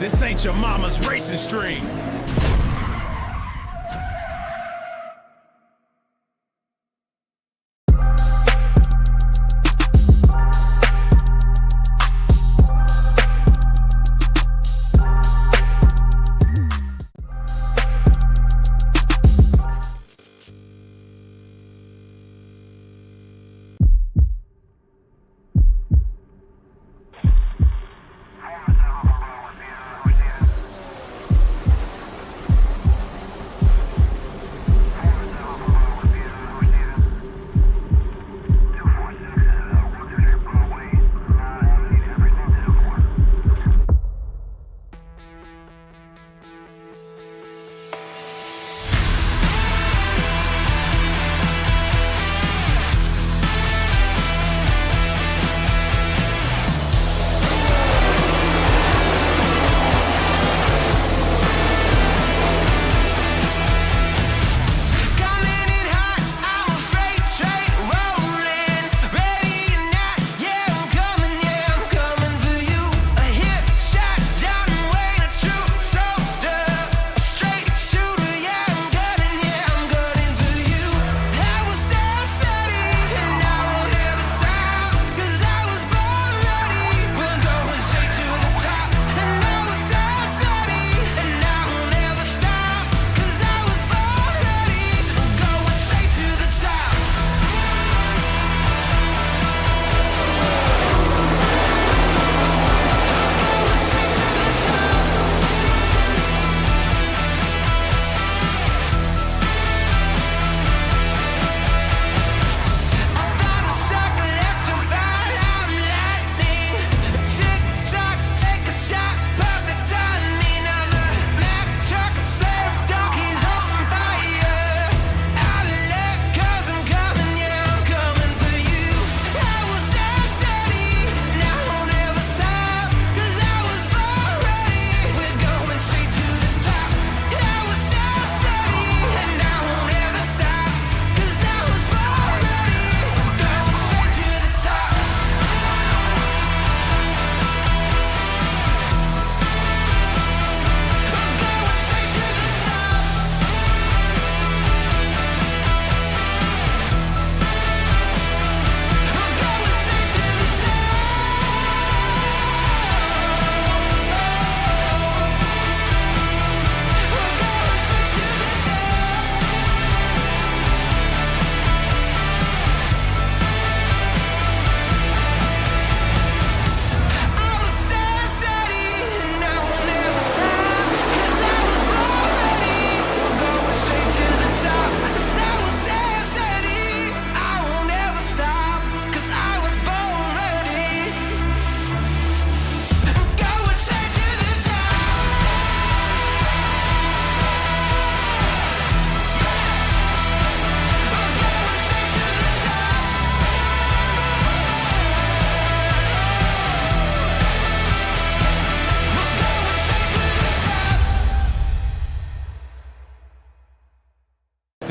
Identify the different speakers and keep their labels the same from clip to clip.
Speaker 1: This ain't your mama's racing stream.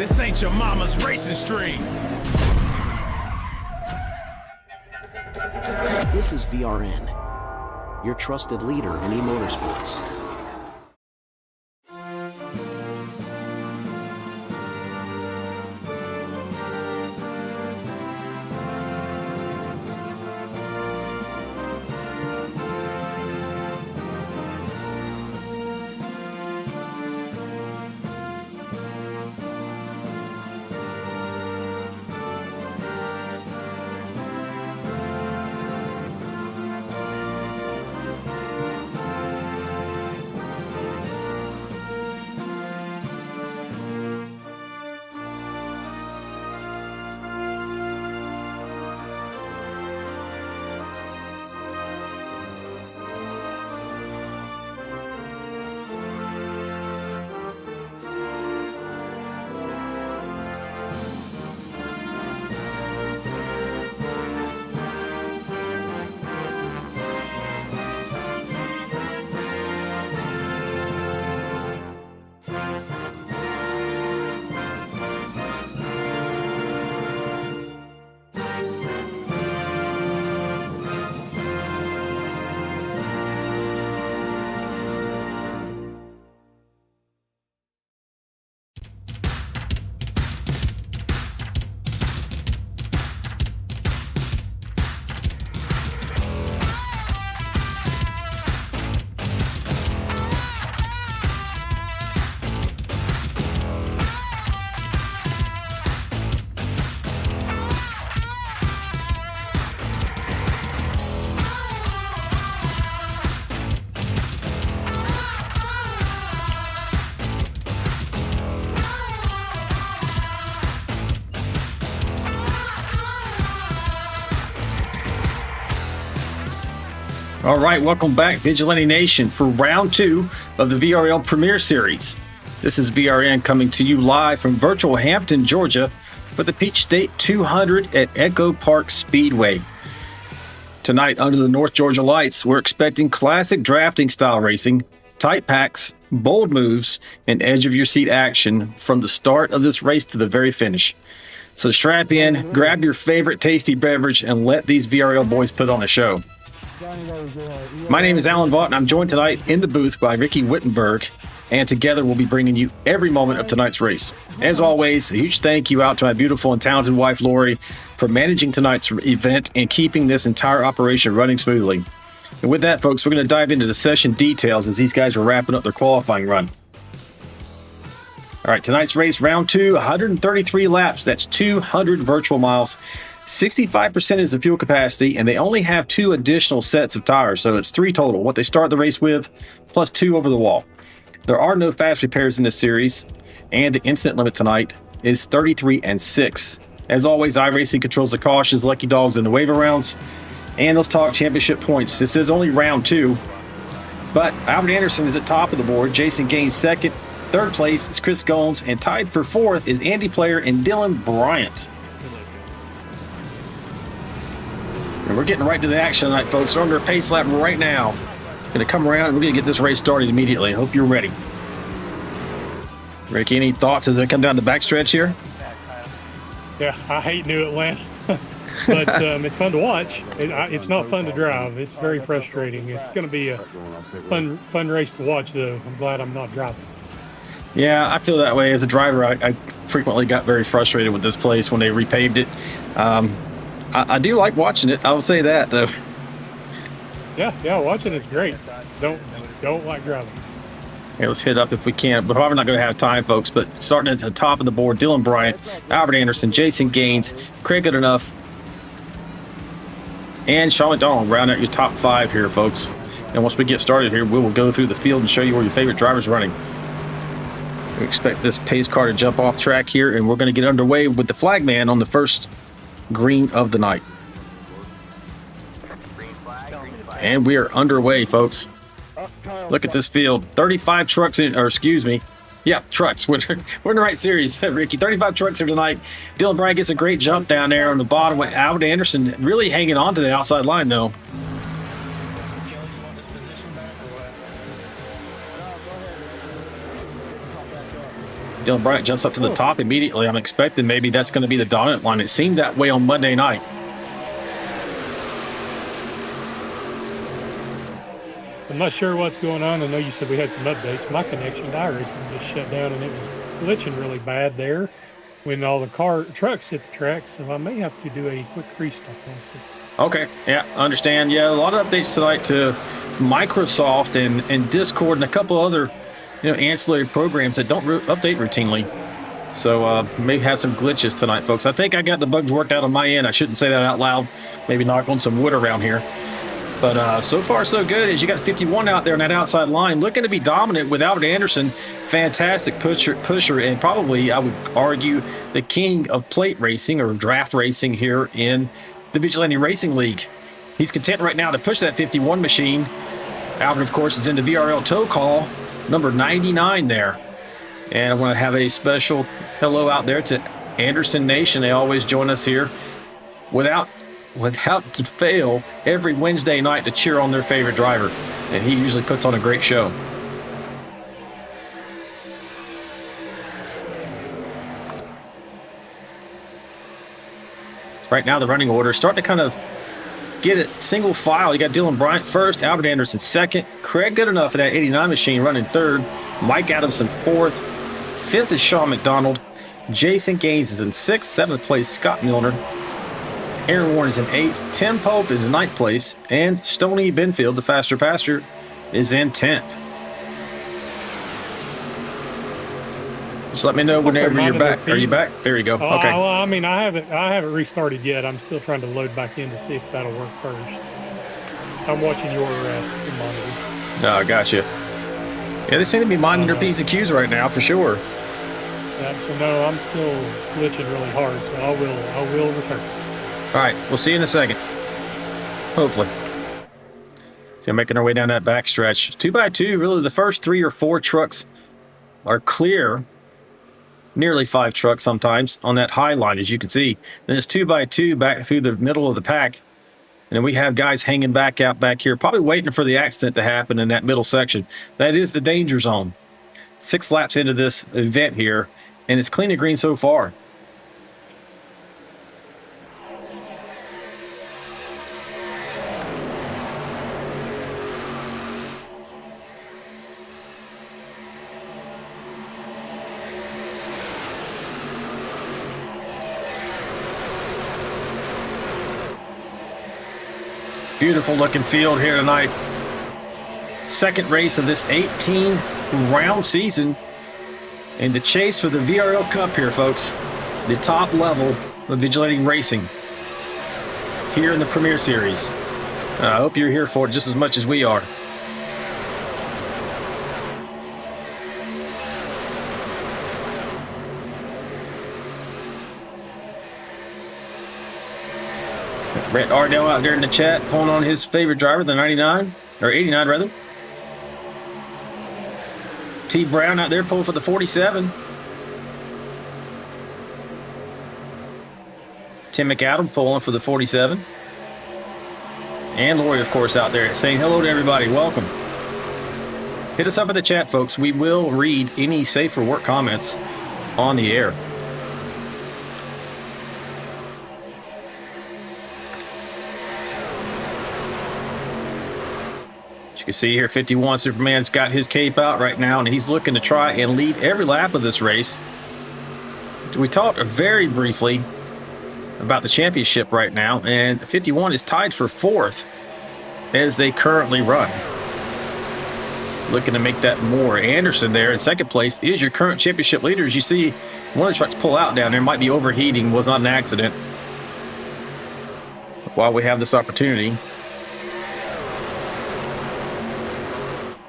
Speaker 1: This ain't your mama's racing stream.
Speaker 2: This is VRN, your trusted leader in e-motorsports.
Speaker 3: All right, welcome back, Vigilante Nation, for round 2 of the VRL Premiere Series. This is VRN coming to you live from virtual Hampton, Georgia, for the Peach State 200 at EchoPark Speedway. Tonight, under the North Georgia lights, we're expecting classic drafting style racing, tight packs, bold moves, and edge-of-your-seat action from the start of this race to the very finish. So strap in, grab your favorite tasty beverage, and let these VRL boys put on a show. My name is Alan Vaught, and I'm joined tonight in the booth by Ricky Wittenberg, and together we'll be bringing you every moment of tonight's race. As always, a huge thank you out to my beautiful and talented wife, Lori, for managing tonight's event and keeping this entire operation running smoothly. And with that, folks, we're going to dive into the session details as these guys are wrapping up their qualifying run. All right, tonight's race, round 2, 133 laps. That's 200 virtual miles. 65% is the fuel capacity, and they only have 2 additional sets of tires, so it's 3 total. What they start the race with, plus 2 over the wall. There are no fast repairs in this series, and the incident limit tonight is 33 and 6. As always, iRacing controls the cautions, lucky dogs, and the waiver rounds. And let's talk championship points. This is only round 2, but Albert Anderson is at top of the board. Jason Gaines second. Third place is Chris Gomes, and tied for 4th is Andy Player and Dylan Bryant. And we're getting right to the action tonight, folks. We're under a pace lap right now. Going to come around and we're going to get this race started immediately. I hope you're ready. Ricky, any thoughts as I come down the backstretch here?
Speaker 4: Yeah, I hate New Atlanta, but it's fun to watch. It's not fun to drive. It's very frustrating. It's going to be a fun race to watch, though. I'm glad I'm not driving.
Speaker 3: Yeah, I feel that way. As a driver, I frequently got very frustrated with this place when they repaved it. I do like watching it. I will say that, though.
Speaker 4: Yeah, watching it's great. Don't like driving.
Speaker 3: Okay, let's hit up if we can. But probably not going to have time, folks. But starting at the top of the board, Dylan Bryant, Albert Anderson, Jason Gaines, Craig Goodenough, and Sean McDonald round out your top 5 here, folks. And once we get started here, we will go through the field and show you where your favorite driver's running. We expect this pace car to jump off track here, and we're going to get underway with the flagman on the first green of the night. And we are underway, folks. Look at this field. 35 trucks in, or excuse me. Yeah, trucks. We're in the right series, Ricky. 35 trucks here tonight. Dylan Bryant gets a great jump down there on the bottom with Albert Anderson really hanging on to the outside line, though. Dylan Bryant jumps up to the top immediately. I'm expecting maybe that's going to be the dominant line. It seemed that way on Monday night.
Speaker 4: I'm not sure what's going on. I know you said we had some updates. My connection to iRacing just shut down, and it was glitching really bad there when all the trucks hit the track, so I may have to do a quick restart.
Speaker 3: Okay, yeah, understand. Yeah, a lot of updates tonight to Microsoft and Discord and a couple other ancillary programs that don't update routinely. So maybe have some glitches tonight, folks. I think I got the bugs worked out on my end. I shouldn't say that out loud. Maybe knock on some wood around here. But so far, so good. As you got 51 out there on that outside line, looking to be dominant with Albert Anderson. Fantastic pusher, and probably, I would argue, the king of plate racing or draft racing here in the Vigilante Racing League. He's content right now to push that 51 machine. Albert, of course, is in the VRL tow call, number 99 there. And I want to have a special hello out there to Anderson Nation. They always join us here without to fail every Wednesday night to cheer on their favorite driver. And he usually puts on a great show. Right now, the running order is starting to kind of get it single file. You got Dylan Bryant first, Albert Anderson second, Craig Goodenough for that 89 machine running third, Mike Adamson fourth, fifth is Sean McDonald, Jason Gaines is in sixth, seventh place Scott Milner, Aaron Warren is in 8th. Tim Pope is in 9th place. And Stoney Benfield, the faster pastor, is in 10th. Just let me know whenever you're back. Are you back? There you go. Okay.
Speaker 4: Well, I mean, I haven't restarted yet. I'm still trying to load back in to see if that'll work first. I'm watching your monitor.
Speaker 3: Oh, gotcha. Yeah, they seem to be minding their P's and Q's right now, for sure.
Speaker 4: So no, I'm still glitching really hard, so I will return.
Speaker 3: All right, we'll see you in a second. Hopefully. So making our way down that backstretch. 2x2, really the first 3 or 4 trucks are clear. Nearly 5 trucks sometimes on that high line, as you can see. Then it's 2x2 back through the middle of the pack. And then we have guys hanging back out back here, probably waiting for the accident to happen in that middle section. That is the danger zone. 6 laps into this event here, and it's clean and green so far. Beautiful looking field here tonight. Second race of this 18-round season in the chase for the VRL Cup here, folks. The top level of Vigilante Racing here in the Premiere Series. I hope you're here for it just as much as we are. Brett Ardell out there in the chat pulling on his favorite driver, the 99, or 89 rather. T. Brown out there pulling for the 47. Tim McAdam pulling for the 47. And Lori, of course, out there saying hello to everybody. Welcome. Hit us up in the chat, folks. We will read any safe for work comments on the air. You can see here 51 Superman's got his cape out right now, and he's looking to try and lead every lap of this race. We talked very briefly about the championship right now, and 51 is tied for 4th as they currently run. Looking to make that more. Anderson there in 2nd place is your current championship leader. As you see, one of the trucks pull out down there, might be overheating, was not an accident. While we have this opportunity,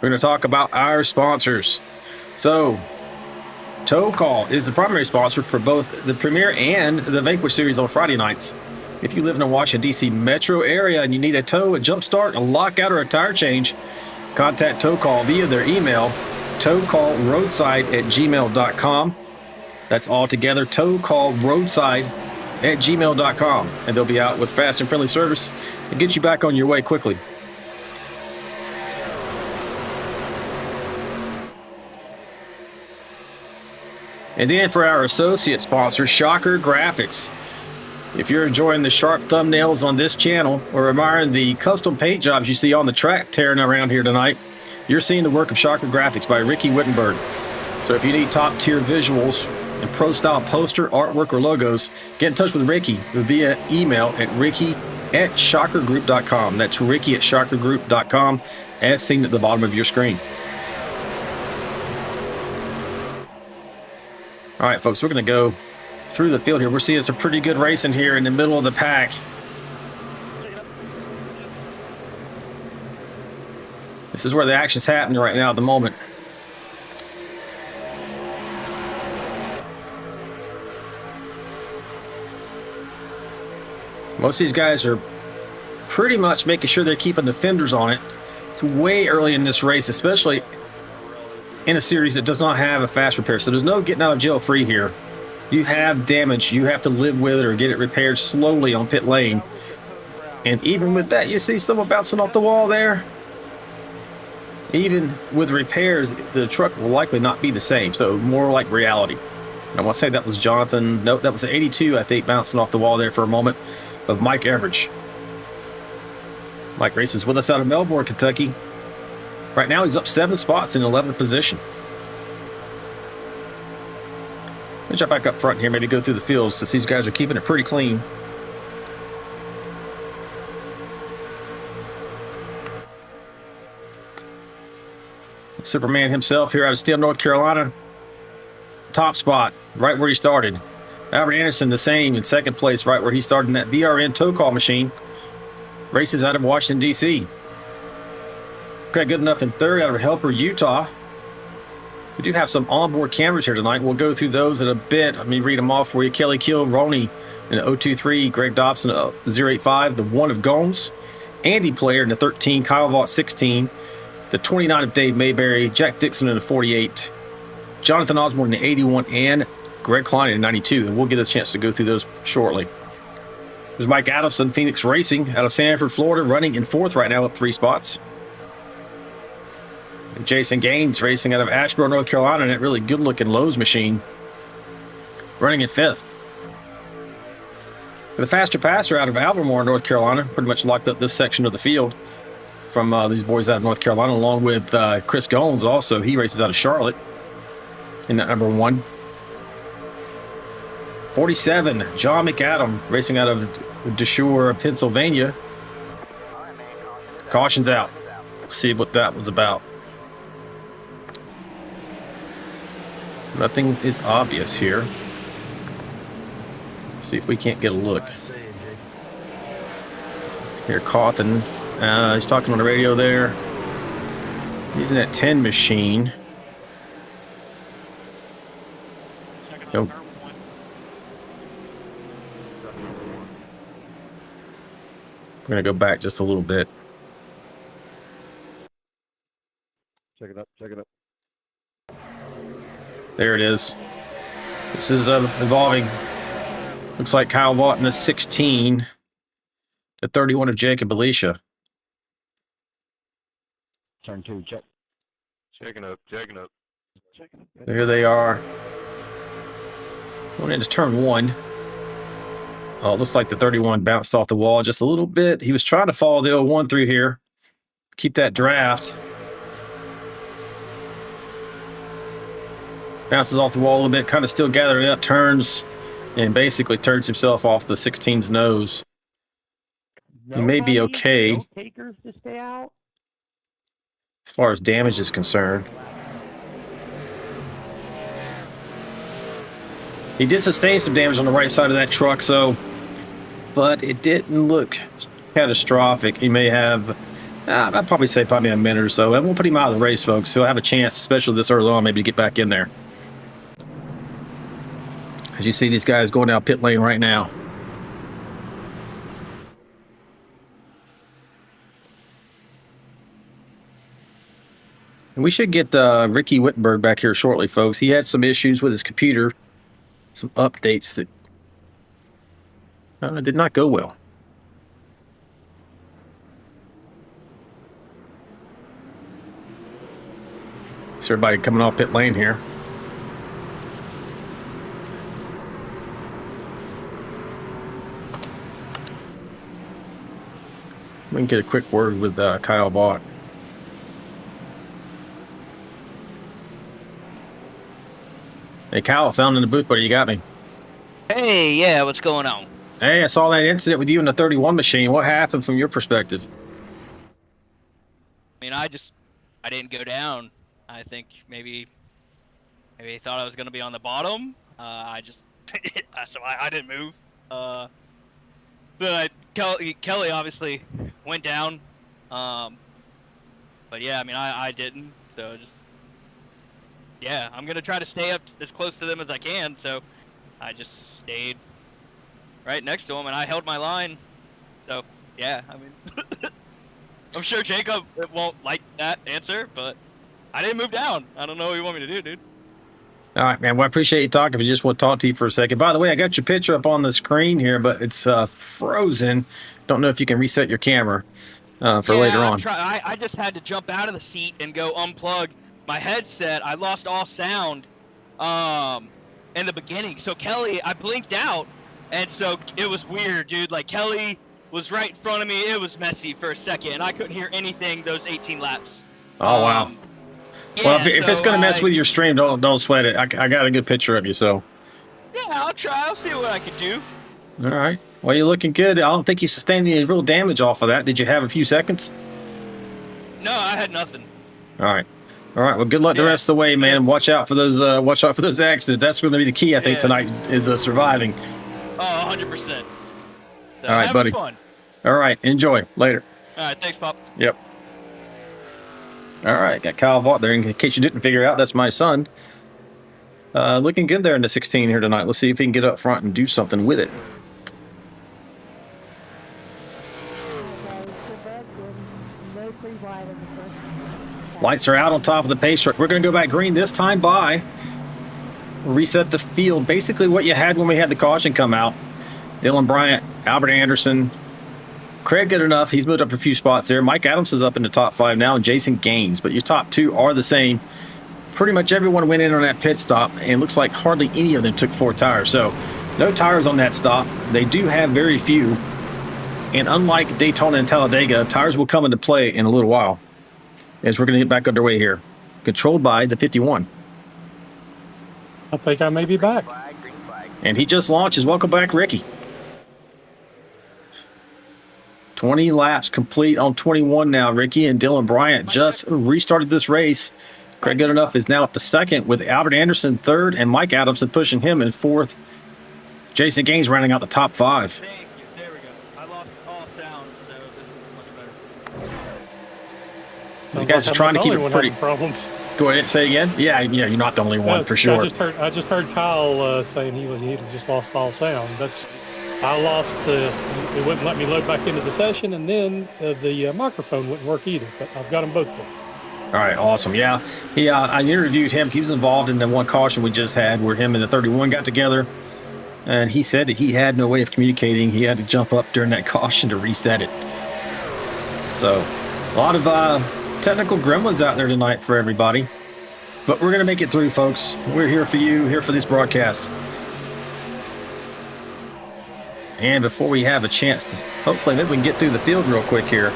Speaker 3: we're going to talk about our sponsors. So, Tow Call is the primary sponsor for both the Premiere and the Vanquish Series on Friday nights. If you live in the Washington, D.C. metro area and you need a tow, a jump start, a lockout, or a tire change, contact Tow Call via their email, towcallroadside@gmail.com. That's all together, towcallroadside@gmail.com. And they'll be out with fast and friendly service to get you back on your way quickly. And then for our associate sponsor, Shocker Graphics. If you're enjoying the sharp thumbnails on this channel or admiring the custom paint jobs you see on the track tearing around here tonight, you're seeing the work of Shocker Graphics by Ricky Wittenberg. So if you need top tier visuals and pro style poster, artwork, or logos, get in touch with Ricky via email at ricky@shockergroup.com. That's ricky@shockergroup.com, as seen at the bottom of your screen. All right, folks, we're going to go through the field here. We're seeing some pretty good racing here in the middle of the pack. This is where the action's happening right now at the moment. Most of these guys are pretty much making sure they're keeping the fenders on it. It's way early in this race, especially in a series that does not have a fast repair. So there's no getting out of jail free here. You have damage, you have to live with it or get it repaired slowly on pit lane. And even with that, you see someone bouncing off the wall there. Even with repairs, the truck will likely not be the same. So more like reality. I want to say that was Jonathan. Nope, that was an 82, I think, bouncing off the wall there for a moment, of Mike Everidge. Mike races with us out of Melbourne, Kentucky. Right now, he's up 7 spots in 11th position. Let me jump back up front here, maybe go through the fields, since these guys are keeping it pretty clean. Superman himself here out of Steele, North Carolina. Top spot, right where he started. Albert Anderson, the same, in 2nd place, right where he started in that VRN tow call machine. Races out of Washington, D.C. Okay, good enough in 3rd out of Helper, Utah. We do have some onboard cameras here tonight. We'll go through those in a bit. Let me read them off for you. Kelly Kill, Roney in 023, Greg Dobson 085, the 1 of Gomes, Andy Player in the 13, Kyle Vaught 16, the 29 of Dave Mayberry, Jack Dixon in the 48, Jonathan Osborne in the 81, and Greg Klein in the 92. And we'll get a chance to go through those shortly. There's Mike Adamson, Phoenix Racing, out of Sanford, Florida, running in 4th right now, up 3 spots. And Jason Gaines racing out of Asheboro, North Carolina, in that really good-looking Lowe's machine, running in 5th. The faster passer out of Albemarle, North Carolina, pretty much locked up this section of the field from these boys out of North Carolina, along with Chris Goins also. He races out of Charlotte in that number 1. 47, John McAdam, racing out of Deshore, Pennsylvania. Caution's out. Let's see what that was about. Nothing is obvious here. See if we can't get a look. Here, Cawthon. He's talking on the radio there. He's in that 10 machine. Nope. We're going to go back just a little bit.
Speaker 5: Check it up, check it up.
Speaker 3: There it is. This is evolving. Looks like Kyle Vaught in the 16. The 31 of Jacob Alicia.
Speaker 5: Turn 2, check.
Speaker 6: Checking up, checking up.
Speaker 5: Checking up.
Speaker 3: There they are. Going into turn 1. Oh, it looks like the 31 bounced off the wall just a little bit. He was trying to follow the 01 through here. Keep that draft. Bounces off the wall a little bit, kind of still gathering up, turns, and basically turns himself off the 16's nose. He may be okay
Speaker 5: No takers to stay out.
Speaker 3: as far as damage is concerned. He did sustain some damage on the right side of that truck, but it didn't look catastrophic. He may have, I'd probably say probably a minute or so. I won't put him out of the race, folks. He'll have a chance, especially this early on, maybe to get back in there. As you see these guys going down pit lane right now. And we should get Ricky Wittenberg back here shortly, folks. He had some issues with his computer, some updates that did not go well. It's everybody coming off pit lane here. We can get a quick word with Kyle Vaught. Hey, Kyle, sound in the booth, buddy. You got me.
Speaker 7: Hey, yeah, what's going on?
Speaker 3: Hey, I saw that incident with you in the 31 machine. What happened from your perspective?
Speaker 7: I mean, I didn't go down. I think maybe he thought I was going to be on the bottom. So I didn't move. But Kelly obviously went down. But yeah, I mean, I didn't. So yeah, I'm going to try to stay up as close to them as I can. So I just stayed right next to him and I held my line. So yeah, I mean, I'm sure Jacob won't like that answer, but I didn't move down. I don't know what you want me to do, dude.
Speaker 3: All right, man. Well, I appreciate you talking. If you just want to talk to you for a second. By the way, I got your picture up on the screen here, but it's frozen. Don't know if you can reset your camera for later on.
Speaker 7: I just had to jump out of the seat and go unplug my headset. I lost all sound in the beginning. So Kelly, I blinked out, and so it was weird, dude. Like, Kelly was right in front of me. It was messy for a second, and I couldn't hear anything those 18 laps.
Speaker 3: Oh, wow.
Speaker 7: Yeah,
Speaker 3: well, if it's going to mess with your stream, don't sweat it. I got a good picture of you, so.
Speaker 7: Yeah, I'll try. I'll see what I can do.
Speaker 3: All right. Well, you're looking good. I don't think you sustained any real damage off of that. Did you have a few seconds?
Speaker 7: No, I had nothing.
Speaker 3: All right. All right. Well, good luck the rest of the way, man. Watch out for those. Watch out for those accidents. That's going to be the key, I think, tonight is surviving.
Speaker 7: Oh, 100%. So,
Speaker 3: all right, buddy.
Speaker 7: Fun.
Speaker 3: All right. Enjoy. Later.
Speaker 7: All right. Thanks, Pop.
Speaker 3: Yep. All right. Got Kyle Vaught there. In case you didn't figure out, that's my son. Looking good there in the 16 here tonight. Let's see if he can get up front and do something with it. Lights are out on top of the pace track. We're going to go back green this time by reset the field. Basically what you had when we had the caution come out. Dylan Bryant, Albert Anderson, Craig good enough. He's moved up a few spots there. Mike Adams is up in the top 5 now, and Jason Gaines. But your top 2 are the same. Pretty much everyone went in on that pit stop, and looks like hardly any of them took 4 tires. So no tires on that stop. They do have very few. And unlike Daytona and Talladega, tires will come into play in a little while as we're going to get back underway here. Controlled by the 51.
Speaker 4: I think I may be back.
Speaker 3: And he just launches. Welcome back, Ricky. 20 laps complete on 21 now, Ricky, and Dylan Bryant just restarted this race. Craig Goodenough is now up to 2nd with Albert Anderson 3rd and Mike Adamson pushing him in 4th. Jason Gaines rounding out the top 5.
Speaker 8: There we go. I lost all sound, so this is much better.
Speaker 3: You guys are trying to keep it pretty.
Speaker 4: Problems.
Speaker 3: Go ahead, say again. Yeah, you're not the only one for sure.
Speaker 4: I just heard Kyle saying he just lost all sound. I lost it wouldn't let me load back into the session, and then the microphone wouldn't work either. But I've got them both there.
Speaker 3: All right, awesome. Yeah, I interviewed him. He was involved in the one caution we just had where him and the 31 got together, and he said that he had no way of communicating. He had to jump up during that caution to reset it. So a lot of technical gremlins out there tonight for everybody, but we're going to make it through, folks. We're here for you, here for this broadcast. And before we have a chance to, hopefully maybe we can get through the field real quick here.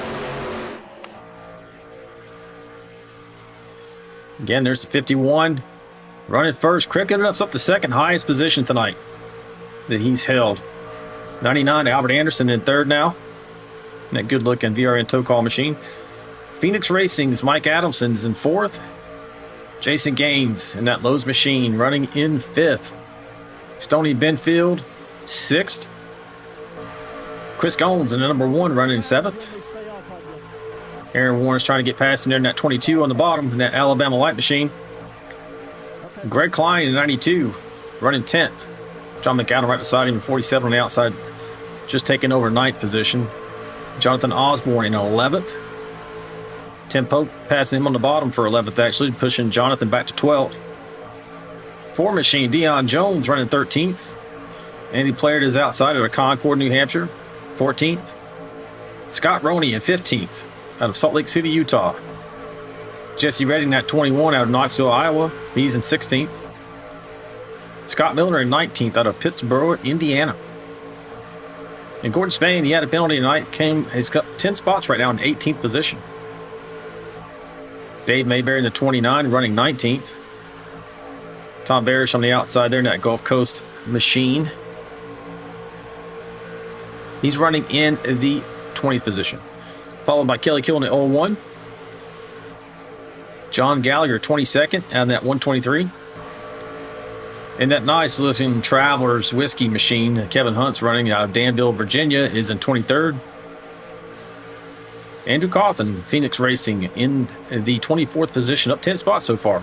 Speaker 3: Again, there's the 51 running first. Craig Goodenough's up to 2nd, highest position tonight that he's held. 99, Albert Anderson in 3rd now. And that good-looking VRN tow call machine. Phoenix Racing's Mike Adamson's in 4th. Jason Gaines in that Lowe's machine running in 5th. Stoney Benfield, 6th. Chris Goins in the number 1 running in 7th. Aaron Warren's trying to get past him there in that 22 on the bottom in that Alabama light machine. Greg Klein in 92 running 10th. John McAdam right beside him in 47 on the outside, just taking over 9th position. Jonathan Osborne in 11th. Tim Pope passing him on the bottom for 11th, actually, pushing Jonathan back to 12th. 4 machine, Deion Jones running 13th. Andy Player is outside of Concord, New Hampshire, 14th. Scott Roney in 15th out of Salt Lake City, Utah. Jesse Redding, that 21 out of Knoxville, Iowa. He's in 16th. Scott Miller in 19th out of Pittsburgh, Indiana. And Gordon Spain, he had a penalty tonight. He's got 10 spots right now in 18th position. Dave Mayberry in the 29, running 19th. Tom Barish on the outside there in that Gulf Coast machine. He's running in the 20th position. Followed by Kelly Kill in the 01. John Gallagher, 22nd, out of that 123. And that nice looking Travelers whiskey machine, Kevin Hunt's running out of Danville, Virginia, is in 23rd. Andrew Cawthon, Phoenix Racing, in the 24th position, up 10 spots so far.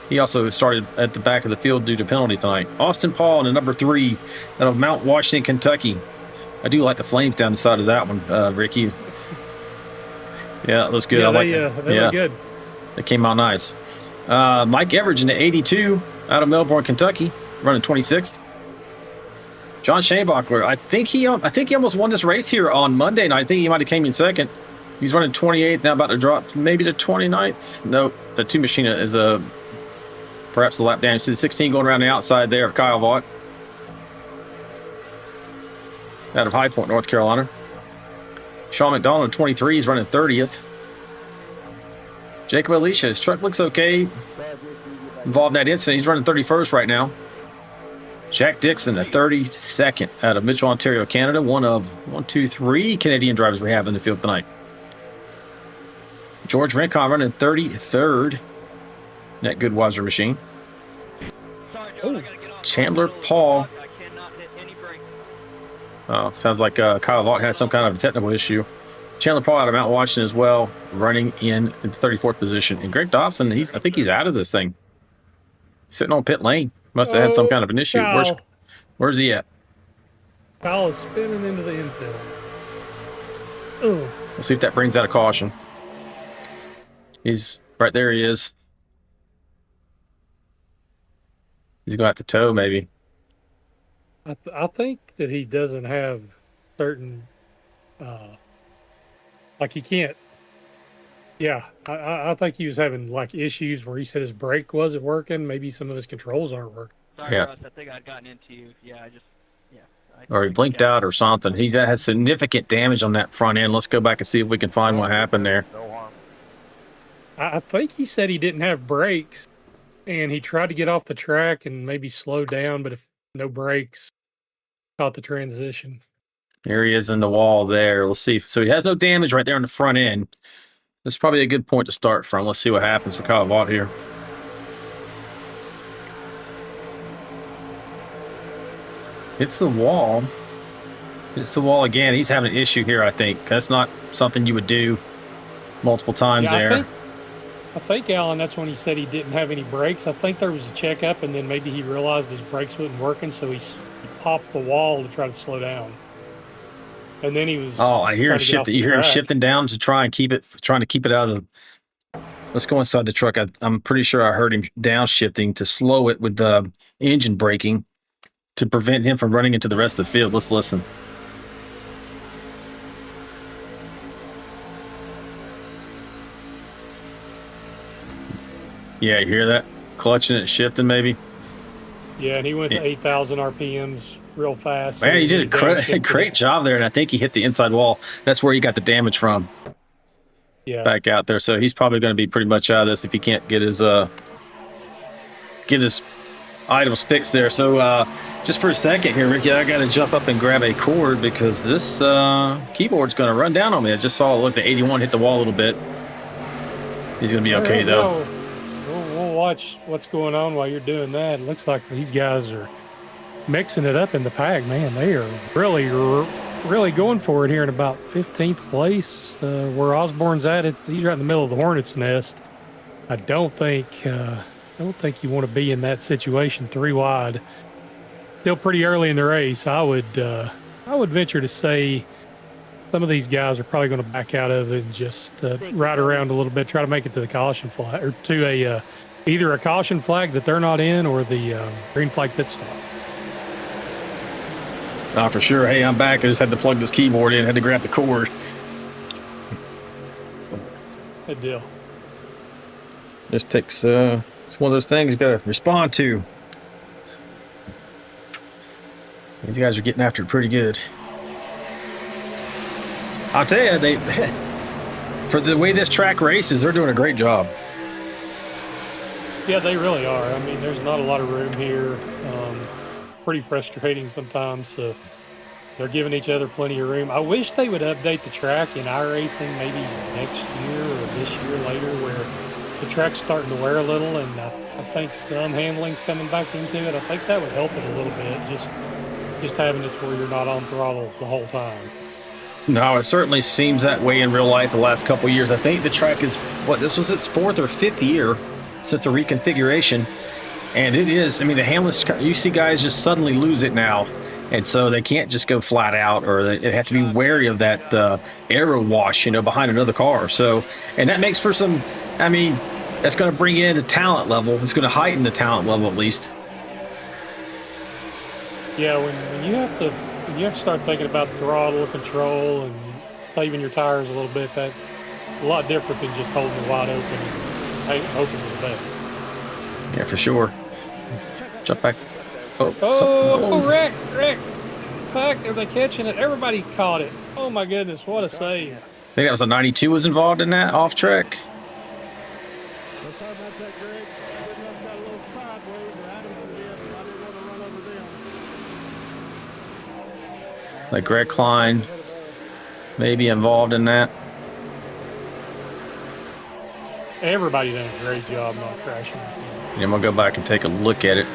Speaker 3: He also started at the back of the field due to penalty tonight. Austin Paul in the number 3 out of Mount Washington, Kentucky. I do like the flames down the side of that one, Ricky. Yeah, it looks good.
Speaker 4: Yeah,
Speaker 3: I like
Speaker 4: they look good.
Speaker 3: They came out nice. Mike Everidge in the 82 out of Melbourne, Kentucky, running 26th. John Schaenbachler, I think he almost won this race here on Monday night. I think he might have came in 2nd. He's running 28th, now about to drop maybe to 29th. No, the 2 machine is perhaps a lap down. You see the 16 going around the outside there of Kyle Vaught out of High Point, North Carolina. Sean McDonald in 23, he's running 30th. Jacob Alicia, his truck looks okay. Involved in that incident, he's running 31st right now. Jack Dixon, the 32nd out of Mitchell, Ontario, Canada. One of 3 Canadian drivers we have in the field tonight. George Rincon running 33rd. That Goodweiser machine.
Speaker 8: Sorry, John, I gotta get off.
Speaker 3: Chandler Paul.
Speaker 8: I cannot hit any brake.
Speaker 3: Oh, sounds like Kyle Vaught has some kind of a technical issue. Chandler Paul out of Mount Washington as well, running in the 34th position. And Greg Dobson, I think he's out of this thing. Sitting on pit lane. Must have had some kind of an issue. Where's he at?
Speaker 4: Kyle is spinning into the infield. Oh.
Speaker 3: We'll see if that brings out a caution. He's right there. He is. He's gonna have to tow maybe.
Speaker 4: I think that he doesn't have certain, like he can't. Yeah, I think he was having like issues where he said his brake wasn't working. Maybe some of his controls aren't working.
Speaker 8: Sorry,
Speaker 3: Yeah.
Speaker 8: Russ. I think I'd gotten into you. Yeah, yeah.
Speaker 3: Or he blinked out or something. He's had significant damage on that front end. Let's go back and see if we can find what happened there.
Speaker 6: No harm.
Speaker 4: I think he said he didn't have brakes, and he tried to get off the track and maybe slow down, but if no brakes, caught the transition.
Speaker 3: Here he is in the wall there. Let's see. So he has no damage right there on the front end. This is probably a good point to start from. Let's see what happens for Kyle Vaught here. Hits the wall. Hits the wall again. He's having an issue here, I think. That's not something you would do multiple times there.
Speaker 4: I think, Alan, that's when he said he didn't have any brakes. I think there was a checkup, and then maybe he realized his brakes wasn't working, so he popped the wall to try to slow down. And then he was.
Speaker 3: Oh, I hear him shifting. You hear him shifting down to try and trying to keep it out of the. Let's go inside the truck. I'm pretty sure I heard him downshifting to slow it with the engine braking to prevent him from running into the rest of the field. Let's listen. Yeah, you hear that? Clutching it, shifting maybe?
Speaker 4: Yeah, and he went to 8,000 RPMs real fast.
Speaker 3: Man, he did a great job there, and I think he hit the inside wall. That's where he got the damage from.
Speaker 4: Yeah.
Speaker 3: Back out there. So he's probably going to be pretty much out of this if he can't get his items fixed there. So just for a second here, Ricky, I got to jump up and grab a cord because this keyboard's going to run down on me. I just saw it. Look, the 81 hit the wall a little bit. He's going to be okay, though.
Speaker 4: We'll watch what's going on while you're doing that. It looks like these guys are mixing it up in the pack. Man, they are really going for it here in about 15th place. Where Osborne's at, he's right in the middle of the hornet's nest. I don't think you want to be in that situation 3 wide. Still pretty early in the race. I would venture to say some of these guys are probably going to back out of it and just ride around a little bit, try to make it to the caution flag or to either a caution flag that they're not in or the green flag pit stop.
Speaker 3: For sure. Hey, I'm back. I just had to plug this keyboard in. Had to grab the cord.
Speaker 4: Good deal.
Speaker 3: Just takes. It's one of those things you got to respond to. These guys are getting after it pretty good. I'll tell you, for the way this track races, they're doing a great job.
Speaker 4: Yeah, they really are. I mean, there's not a lot of room here. Pretty frustrating sometimes. So they're giving each other plenty of room. I wish they would update the track in iRacing maybe next year or this year later, where the track's starting to wear a little, and I think some handling's coming back into it. I think that would help it a little bit. Just having it to where you're not on throttle the whole time.
Speaker 3: No, it certainly seems that way in real life the last couple of years. I think the track is, this was its 4th or 5th year since the reconfiguration. And it is, I mean, the handless, you see guys just suddenly lose it now. And so they can't just go flat out, or they have to be wary of that aero wash, behind another car. So, and that makes for some, I mean, that's going to bring in the talent level. It's going to heighten the talent level at least.
Speaker 4: Yeah, when you have to start thinking about throttle control and saving your tires a little bit, that's a lot different than just holding it wide open and hoping for the best.
Speaker 3: Yeah, for sure. Jump back.
Speaker 4: Rick! Puck, are they catching it? Everybody caught it. Oh my goodness, what a save.
Speaker 3: I think that was a 92 was involved in that off track. Like Greg Klein maybe involved in that.
Speaker 4: Everybody done a great job not crashing.
Speaker 3: And I'm going to go back and take a look at it.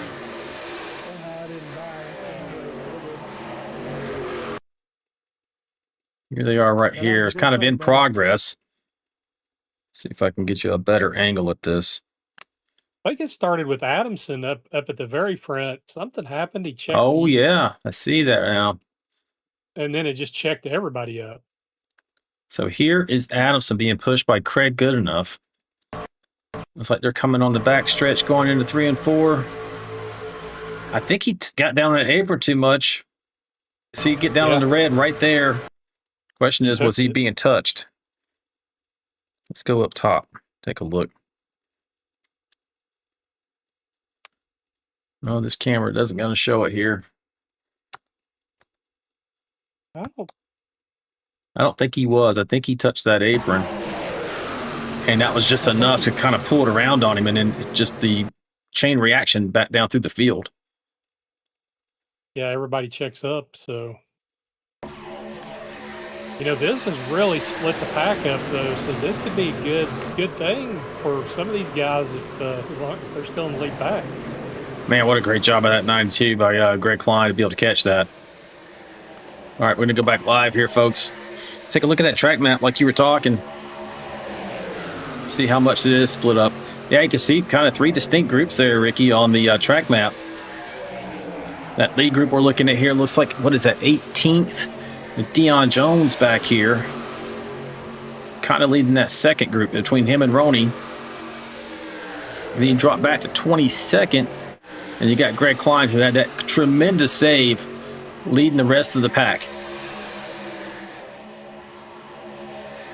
Speaker 3: Here they are right here. It's kind of in progress. See if I can get you a better angle at this.
Speaker 4: I think it started with Adamson up at the very front. Something happened. He checked.
Speaker 3: Oh, yeah. I see that now.
Speaker 4: And then it just checked everybody up.
Speaker 3: So here is Adamson being pushed by Craig Goodenough. Looks like they're coming on the back stretch going into 3 and 4. I think he got down that apron too much. See, get down on the red right there. Question is, was he being touched? Let's go up top. Take a look. No, this camera doesn't going to show it here. I don't think he was. I think he touched that apron. And that was just enough to kind of pull it around on him, and then just the chain reaction back down through the field.
Speaker 4: Yeah, everybody checks up, so. You know, this has really split the pack up, though, so this could be a good thing for some of these guys if, as long as they're still in the lead pack.
Speaker 3: Man, what a great job of that 92 by Greg Klein to be able to catch that. All right, we're going to go back live here, folks. Take a look at that track map like you were talking. See how much it is split up. Yeah, you can see kind of 3 distinct groups there, Ricky, on the track map. That lead group we're looking at here looks like, what is that, 18th? With Deion Jones back here. Kind of leading that second group between him and Roney. And then you drop back to 22nd. And you got Greg Klein, who had that tremendous save, leading the rest of the pack.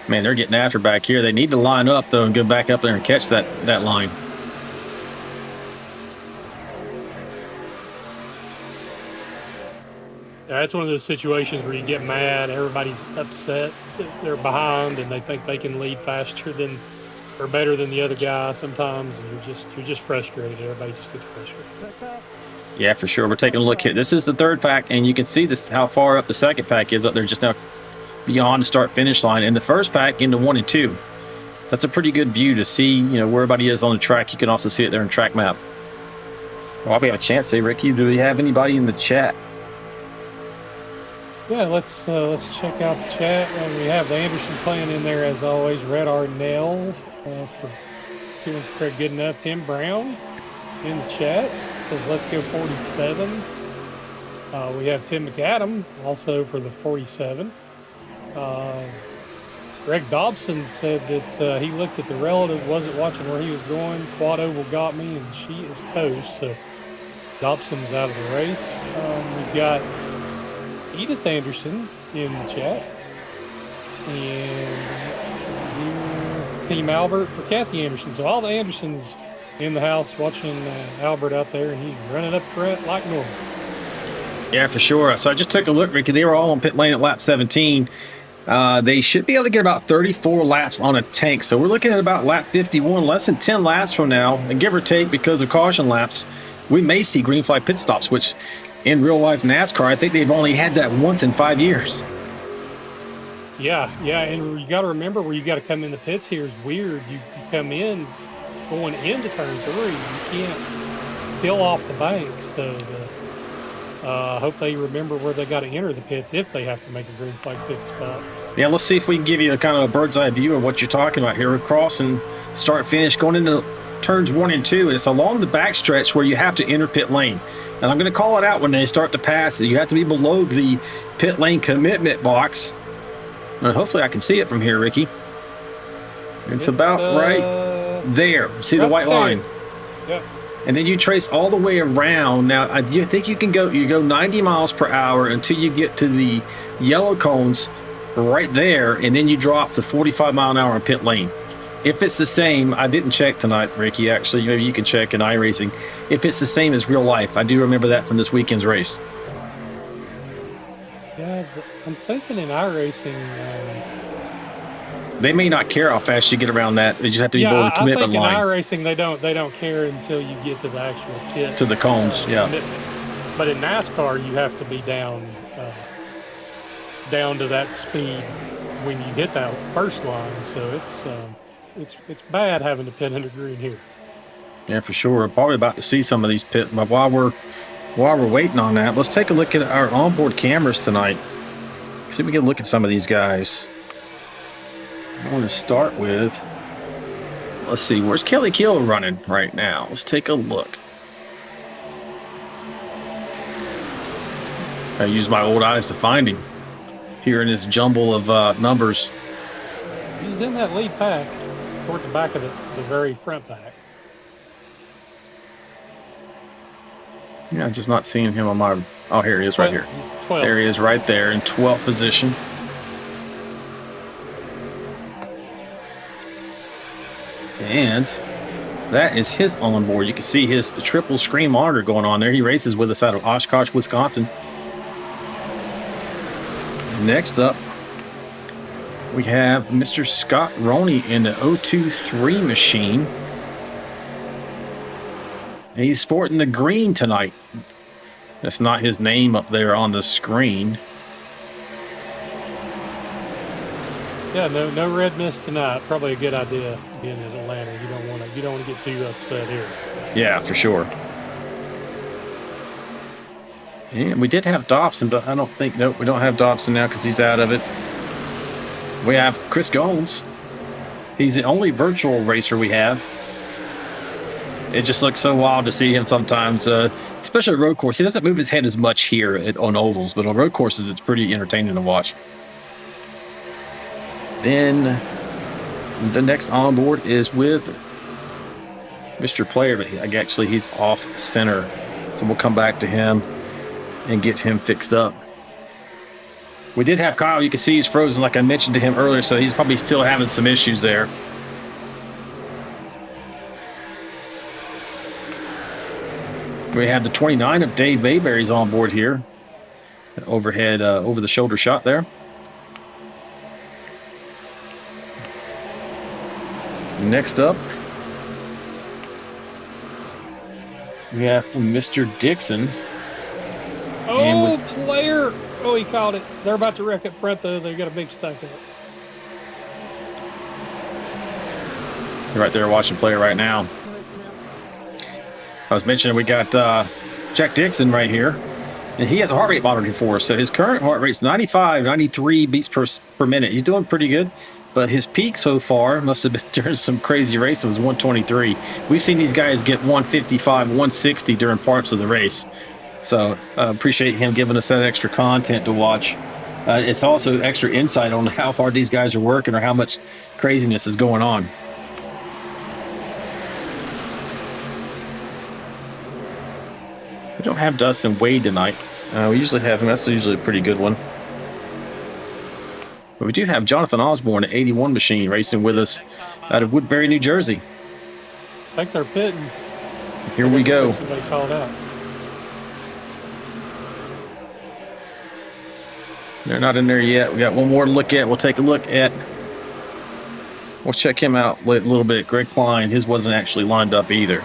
Speaker 3: Man, they're getting after back here. They need to line up, though, and go back up there and catch that line.
Speaker 4: Yeah, it's one of those situations where you get mad, everybody's upset, they're behind, and they think they can lead faster than or better than the other guy sometimes, and you're just frustrated. Everybody just gets frustrated.
Speaker 3: Yeah, for sure. We're taking a look here. This is the third pack, and you can see this how far up the second pack is up there, just now beyond the start-finish line. And the first pack into 1 and 2. That's a pretty good view to see, you know, where everybody is on the track. You can also see it there in track map. Well, we have a chance here, Ricky. Do we have anybody in the chat?
Speaker 4: Yeah, let's check out the chat. We have the Anderson playing in there as always. Red Arnell for doing pretty good enough. Tim Brown in the chat says let's go 47. We have Tim McAdam also for the 47. Greg Dobson said that he looked at the relative, wasn't watching where he was going. Quad Oval got me, and she is toast. So Dobson's out of the race. We've got Edith Anderson in the chat. And Team Albert for Kathy Anderson. So all the Andersons in the house watching Albert out there, and he's running up front like normal.
Speaker 3: Yeah, for sure. So I just took a look, Ricky. They were all on pit lane at lap 17. They should be able to get about 34 laps on a tank. So we're looking at about lap 51, less than 10 laps from now. And give or take, because of caution laps, we may see green flag pit stops, which in real life NASCAR, I think they've only had that once in 5 years.
Speaker 4: Yeah, and you got to remember where you got to come in the pits here is weird. You come in going into turn 3, you can't peel off the bank. So hope they remember where they got to enter the pits if they have to make a green flag pit stop.
Speaker 3: Yeah, let's see if we can give you a kind of a bird's eye view of what you're talking about here. We're crossing start finish going into turns 1 and 2, and it's along the back stretch where you have to enter pit lane. And I'm going to call it out when they start to pass. You have to be below the pit lane commitment box. And hopefully I can see it from here, Ricky. It's about right there. See the white line?
Speaker 4: Yep.
Speaker 3: And then you trace all the way around. Now, I think you go 90 miles per hour until you get to the yellow cones right there, and then you drop the 45 mile an hour in pit lane. If it's the same, I didn't check tonight, Ricky, actually. Maybe you can check in iRacing. If it's the same as real life, I do remember that from this weekend's race.
Speaker 4: Yeah, I'm thinking in iRacing.
Speaker 3: They may not care how fast you get around that. They just have to be below the commitment line.
Speaker 4: I think in iRacing they don't care until you get to the actual pit.
Speaker 3: To the cones, yeah.
Speaker 4: But in NASCAR, you have to be down to that speed when you hit that first line. So it's bad having to pit under green here.
Speaker 3: Yeah, for sure. We're probably about to see some of these pit. But while we're waiting on that, let's take a look at our onboard cameras tonight. See if we can look at some of these guys. I want to start with, let's see, where's Kelly Kill running right now? Let's take a look. I use my old eyes to find him here in this jumble of numbers.
Speaker 4: He's in that lead pack. toward the back of the very front back.
Speaker 3: Yeah, I'm just not seeing him on my. Oh, here he is right here.
Speaker 4: He's 12.
Speaker 3: There he is right there in 12th position. And that is his onboard. You can see the triple screen monitor going on there. He races with us out of Oshkosh, Wisconsin. Next up, we have Mr. Scott Roney in the 023 machine. And he's sporting the green tonight. That's not his name up there on the screen.
Speaker 4: Yeah, no red mist tonight. Probably a good idea being in Atlanta. You don't want to get too upset here.
Speaker 3: Yeah, for sure. And we did have Dobson, but I don't think, nope, we don't have Dobson now because he's out of it. We have Chris Gomes. He's the only virtual racer we have. It just looks so wild to see him sometimes, especially road course. He doesn't move his head as much here on ovals, but on road courses, it's pretty entertaining to watch. Then the next onboard is with Mr. Player, but actually he's off center. So we'll come back to him and get him fixed up. We did have Kyle. You can see he's frozen like I mentioned to him earlier, so he's probably still having some issues there. We have the 29 of Dave Bayberry's on board here. Overhead, over the shoulder shot there. Next up, we have Mr. Dixon.
Speaker 4: Oh, Player! Oh, he caught it. They're about to wreck up front, though. They got a big stuck up.
Speaker 3: You're right there watching Player right now. I was mentioning we got Jack Dixon right here, and he has a heart rate monitoring for us. So his current heart rate's 95, 93 beats per minute. He's doing pretty good, but his peak so far must have been during some crazy race. It was 123. We've seen these guys get 155, 160 during parts of the race. So appreciate him giving us that extra content to watch. It's also extra insight on how hard these guys are working or how much craziness is going on. We don't have Dustin Wade tonight. We usually have him. That's usually a pretty good one. But we do have Jonathan Osborne at 81 machine racing with us out of Woodbury, New Jersey.
Speaker 4: I think they're pitting.
Speaker 3: Here we go.
Speaker 4: Somebody called out.
Speaker 3: They're not in there yet. We got one more to look at. We'll take a look at. We'll check him out a little bit. Greg Klein. His wasn't actually lined up either.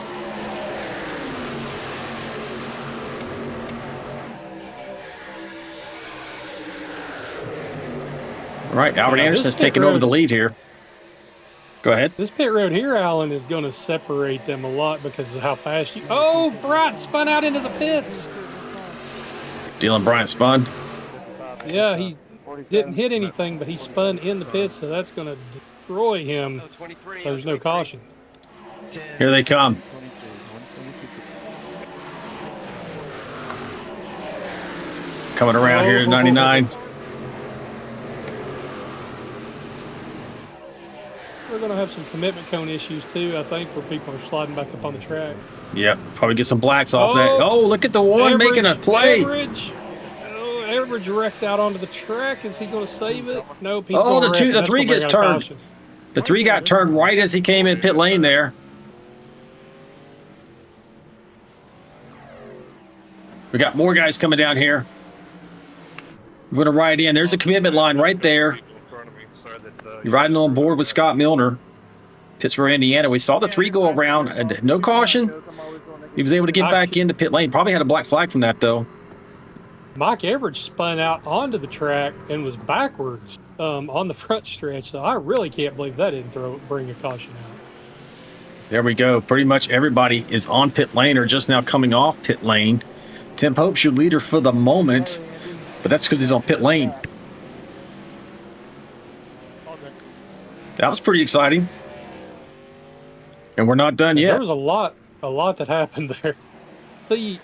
Speaker 3: All right, Albert Anderson's taking over the lead here. Go ahead.
Speaker 4: This pit road here, Alan, is going to separate them a lot because of how fast you... Oh, Bryant spun out into the pits.
Speaker 3: Dylan Bryant spun.
Speaker 4: Yeah, he didn't hit anything, but he spun in the pits, so that's going to destroy him. There's no caution.
Speaker 3: Here they come. Coming around here at 99.
Speaker 4: We're going to have some commitment cone issues, too, I think, where people are sliding back up on the track.
Speaker 3: Yep, probably get some blacks off that. Oh, look at the one making a play.
Speaker 4: Average wrecked out onto the track. Is he going to save it? Nope. He's
Speaker 3: Oh,
Speaker 4: going
Speaker 3: the three gets turned. The three got turned right as he came in pit lane there. We got more guys coming down here. We're going to ride in. There's a commitment line right there. You're riding on board with Scott Milner, Pittsburgh, Indiana. We saw the three go around. No caution. He was able to get back into pit lane. Probably had a black flag from that, though.
Speaker 4: Mike Everidge spun out onto the track and was backwards on the front stretch. So I really can't believe that didn't bring a caution out.
Speaker 3: There we go. Pretty much everybody is on pit lane or just now coming off pit lane. Tim Pope's your leader for the moment, but that's because he's on pit lane. That was pretty exciting. And we're not done yet.
Speaker 4: There was a lot that happened there. See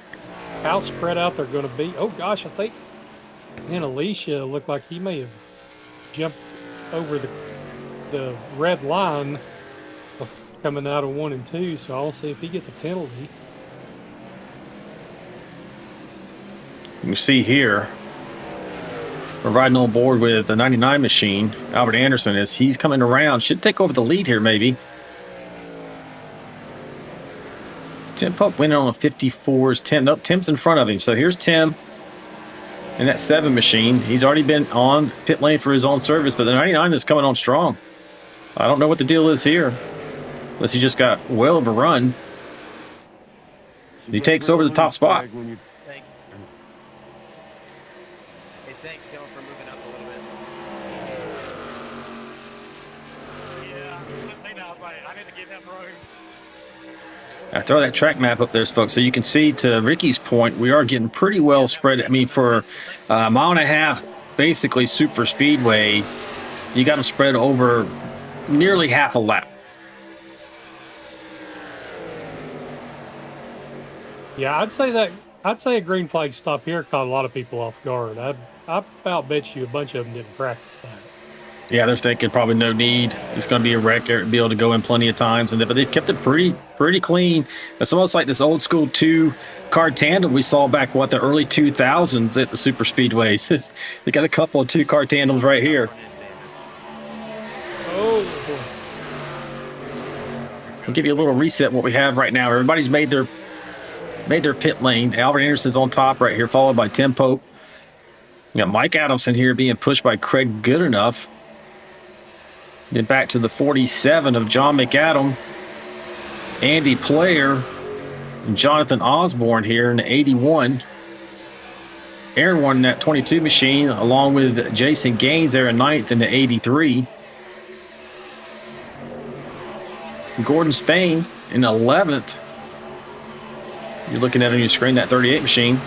Speaker 4: how spread out they're going to be. Oh, gosh, I think Alicia looked like he may have jumped over the red line coming out of 1 and 2, so I'll see if he gets a penalty.
Speaker 3: You can see here, we're riding on board with the 99 machine. Albert Anderson is. He's coming around. Should take over the lead here, maybe. Tim Pope winning on a 54's Tim. Nope, Tim's in front of him. So here's Tim in that 7 machine. He's already been on pit lane for his own service, but the 99 is coming on strong. I don't know what the deal is here. Unless he just got well overrun. He takes over the top spot.
Speaker 8: Thank you. Hey, thanks, Dylan, for moving up a little bit. Yeah, I know, but I need to give him room.
Speaker 3: I throw that track map up there, folks, so you can see, to Ricky's point, we are getting pretty well spread. I mean, for a mile and a half, basically super speedway, you got them spread over nearly half a lap.
Speaker 4: Yeah, I'd say a green flag stop here caught a lot of people off guard. I about bet you a bunch of them didn't practice that.
Speaker 3: Yeah, they're thinking probably no need. It's going to be a wreck. Be able to go in plenty of times, but they've kept it pretty clean. It's almost like this old school 2-car tandem we saw back the early 2000s at the super speedways. They got a couple of 2-car tandems right here.
Speaker 4: Oh,
Speaker 3: I'll give you a little reset what we have right now. Everybody's made their pit lane. Albert Anderson's on top right here, followed by Tim Pope. We got Mike Adamson here being pushed by Craig Goodenough. Then back to the 47 of John McAdam, Andy Player, and Jonathan Osborne here in the 81. Aaron won that 22 machine, along with Jason Gaines there in 9th in the 83. Gordon Spain in 11th. You're looking at on your screen, that 38 machine.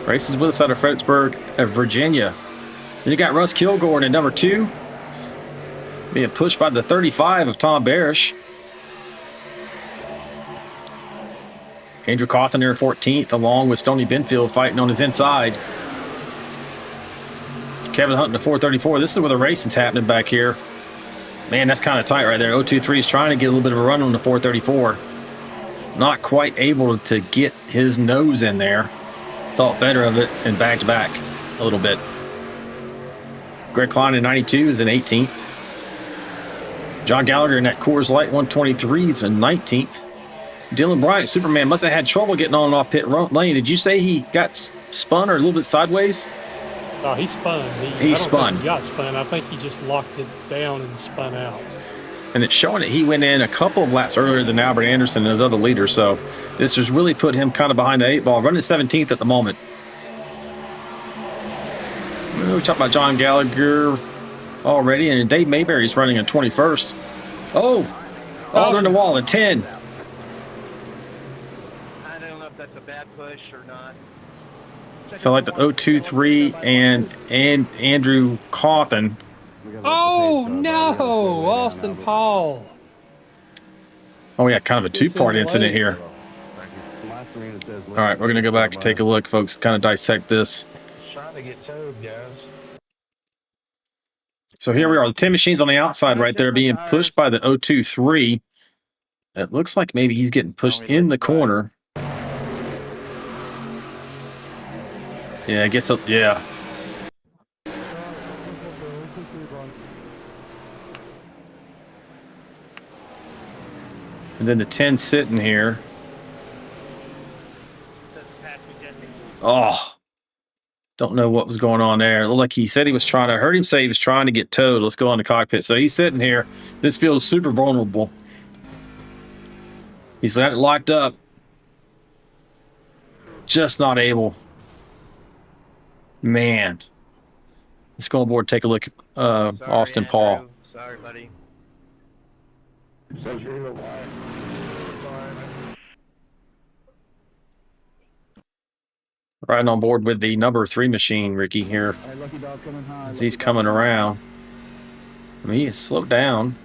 Speaker 3: Races with us out of Fredericksburg, Virginia. Then you got Russ Kilgore in number 2. Being pushed by the 35 of Tom Barish. Andrew Cawthon there 14th, along with Stoney Benfield fighting on his inside. Kevin Hunt in the 434. This is where the racing's happening back here. Man, that's kind of tight right there. 023 is trying to get a little bit of a run on the 434. Not quite able to get his nose in there. Thought better of it and backed back a little bit. Greg Klein in 92 is in 18th. John Gallagher in that Coors Light 123 is in 19th. Dylan Bryant, Superman, must have had trouble getting on and off pit lane. Did you say he got spun or a little bit sideways?
Speaker 4: no, he spun.
Speaker 3: He spun.
Speaker 4: He got spun. I think he just locked it down and spun out.
Speaker 3: And it's showing that he went in a couple of laps earlier than Albert Anderson and his other leaders. So this has really put him kind of behind the 8 ball, running 17th at the moment. We talked about John Gallagher already, and Dave Mayberry's running in 21st. Oh, they're in the wall at 10.
Speaker 8: I don't know if that's a bad push or not.
Speaker 3: So like the 023 and Andrew Cawthon.
Speaker 4: Oh, no! Austin Paul.
Speaker 3: Oh, yeah, kind of a two-part incident here. All right, we're going to go back and take a look, folks, kind of dissect this.
Speaker 8: Trying to get towed, guys.
Speaker 3: So here we are. The 10 machines on the outside right there being pushed by the 023. It looks like maybe he's getting pushed in the corner. Yeah, I guess, yeah. And then the 10 sitting here. Oh, don't know what was going on there. It looked like he said he was trying to, I heard him say he was trying to get towed. Let's go on the cockpit. So he's sitting here. This feels super vulnerable. He's got it locked up. Just not able. Man. Let's go on board, take a look at Austin
Speaker 8: Andrew.
Speaker 3: Paul.
Speaker 8: Sorry, buddy.
Speaker 3: Riding on board with the number 3 machine, Ricky, here. As he's coming around. I mean, he has slowed down.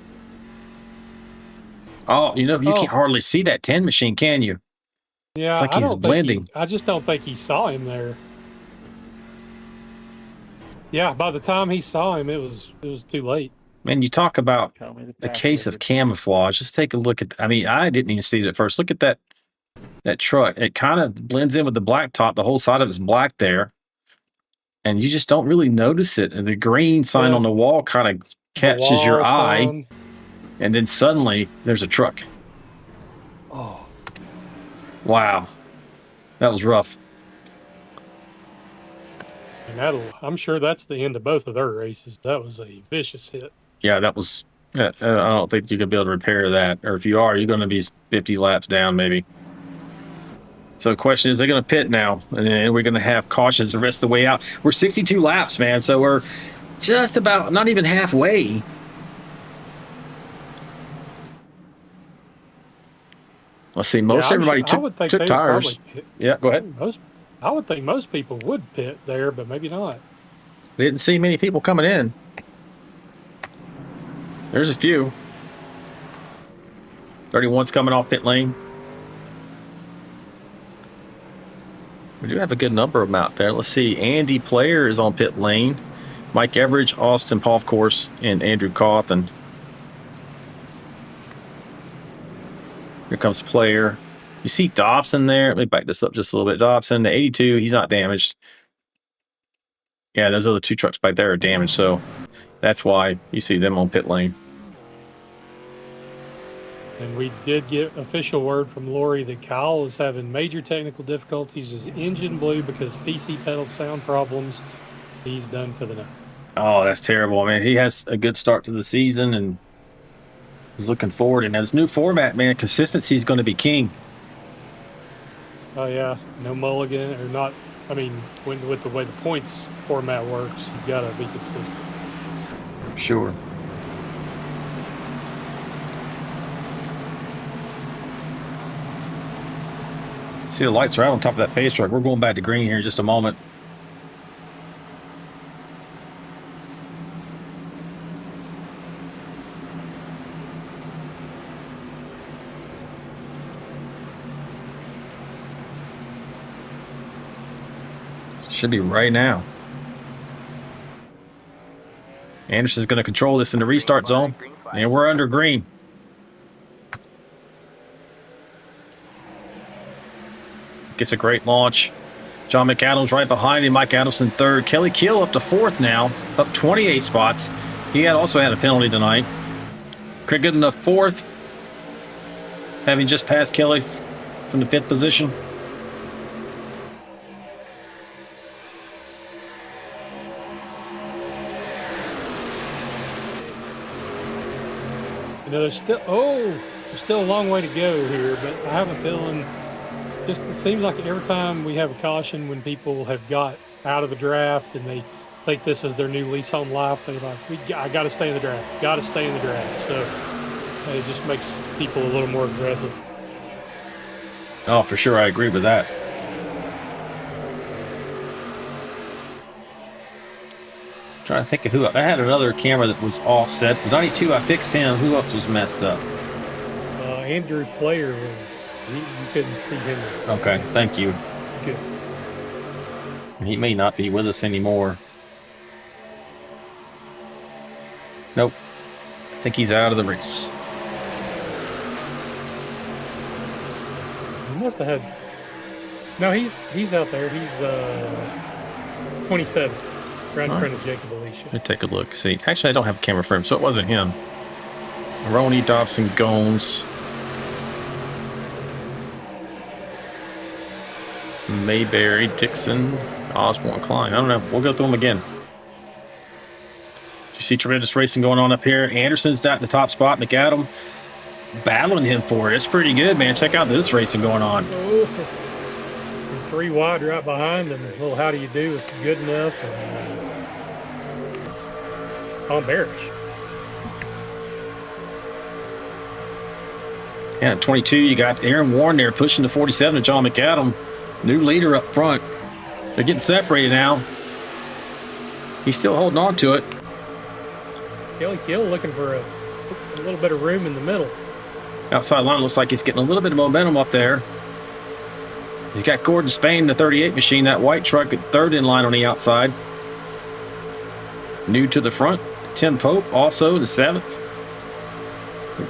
Speaker 3: Oh, you know, you can't hardly see that 10 machine, can you?
Speaker 4: Yeah,
Speaker 3: It's like he's blending.
Speaker 4: I just don't think he saw him there. Yeah, by the time he saw him, it was too late.
Speaker 3: Man, you talk about
Speaker 5: Tell me
Speaker 3: a
Speaker 5: the
Speaker 3: case of
Speaker 5: password.
Speaker 3: camouflage. Just take a look at. I mean, I didn't even see it at first. Look at that truck. It kind of blends in with the black top. The whole side of it's black there, and you just don't really notice it. And the green sign
Speaker 4: Yeah.
Speaker 3: on the wall kind of
Speaker 4: The
Speaker 3: catches your
Speaker 4: wall
Speaker 3: eye,
Speaker 4: sign.
Speaker 3: and then suddenly there's a truck.
Speaker 4: Oh,
Speaker 3: Wow, that was rough.
Speaker 4: and I'm sure that's the end of both of their races. That was a vicious hit.
Speaker 3: Yeah, that was. I don't think you're gonna be able to repair that, or if you are, you're gonna be 50 laps down maybe. So the question is, they're going to pit now, and then we're going to have cautions the rest of the way out. We're 62 laps, man, so we're just about, not even halfway. Let's see, most everybody
Speaker 4: I would think
Speaker 3: took
Speaker 4: they'd
Speaker 3: tires.
Speaker 4: probably pit.
Speaker 3: Yeah, go ahead.
Speaker 4: I would think most people would pit there, but maybe not.
Speaker 3: We didn't see many people coming in. There's a few. 31's coming off pit lane. We do have a good number of them out there. Let's see. Andy Player is on pit lane. Mike Everidge, Austin Paul, of course, and Andrew Cawthon. Here comes Player. You see Dobson there. Let me back this up just a little bit. Dobson, the 82, he's not damaged. Yeah, those other two trucks back there are damaged, so that's why you see them on pit lane.
Speaker 4: And we did get official word from Lori that Kyle is having major technical difficulties. His engine blew because PC pedal sound problems. He's done for the night.
Speaker 3: Oh, that's terrible. I mean, he has a good start to the season and is looking forward. And this new format, man, consistency is going to be king.
Speaker 4: Oh yeah, no mulligan or not. I mean, with the way the points format works, you gotta be consistent.
Speaker 3: Sure. See, the lights are out on top of that pace truck. We're going back to green here in just a moment. Should be right now. Anderson's going to control this in the restart zone, and we're under green. Gets a great launch. John McAdams right behind him. Mike Adamson third. Kelly Keel up to fourth now, up 28 spots. He also had a penalty tonight. Craig Goodenough fourth, having just passed Kelly from the fifth position.
Speaker 4: You know, there's still a long way to go here, but I have a feeling. Just it seems like every time we have a caution, when people have got out of the draft and they think this is their new lease on life, they're like, I got to stay in the draft. Got to stay in the draft. So it just makes people a little more aggressive.
Speaker 3: Oh, for sure. I agree with that. Trying to think of who. I had another camera that was offset. The 92, I fixed him. Who else was messed up?
Speaker 4: Andrew Player was. You couldn't see him.
Speaker 3: Okay, thank you.
Speaker 4: Good.
Speaker 3: He may not be with us anymore. Nope. I think he's out of the race.
Speaker 4: He must have had. No, he's out there. He's 27, right in front of Jacob Alicia.
Speaker 3: Let me take a look. See, actually, I don't have a camera for him, so it wasn't him. Ronnie, Dobson, Gomes, Mayberry, Dixon, Osborne, Klein. I don't know. We'll go through them again. You see tremendous racing going on up here. Anderson's at the top spot. McAdam battling him for it. It's pretty good, man. Check out this racing going on.
Speaker 4: Oh, 3 wide right behind, and a little how do you do if good enough. And Tom Barish.
Speaker 3: Yeah, at 22, you got Aaron Warren there pushing the 47 to John McAdam. New leader up front. They're getting separated now. He's still holding on to it.
Speaker 4: Kelly Kill looking for a little bit of room in the middle.
Speaker 3: Outside line looks like he's getting a little bit of momentum up there. You got Gordon Spain, the 38 machine, that white truck at third in line on the outside. New to the front. Tim Pope also the 7th.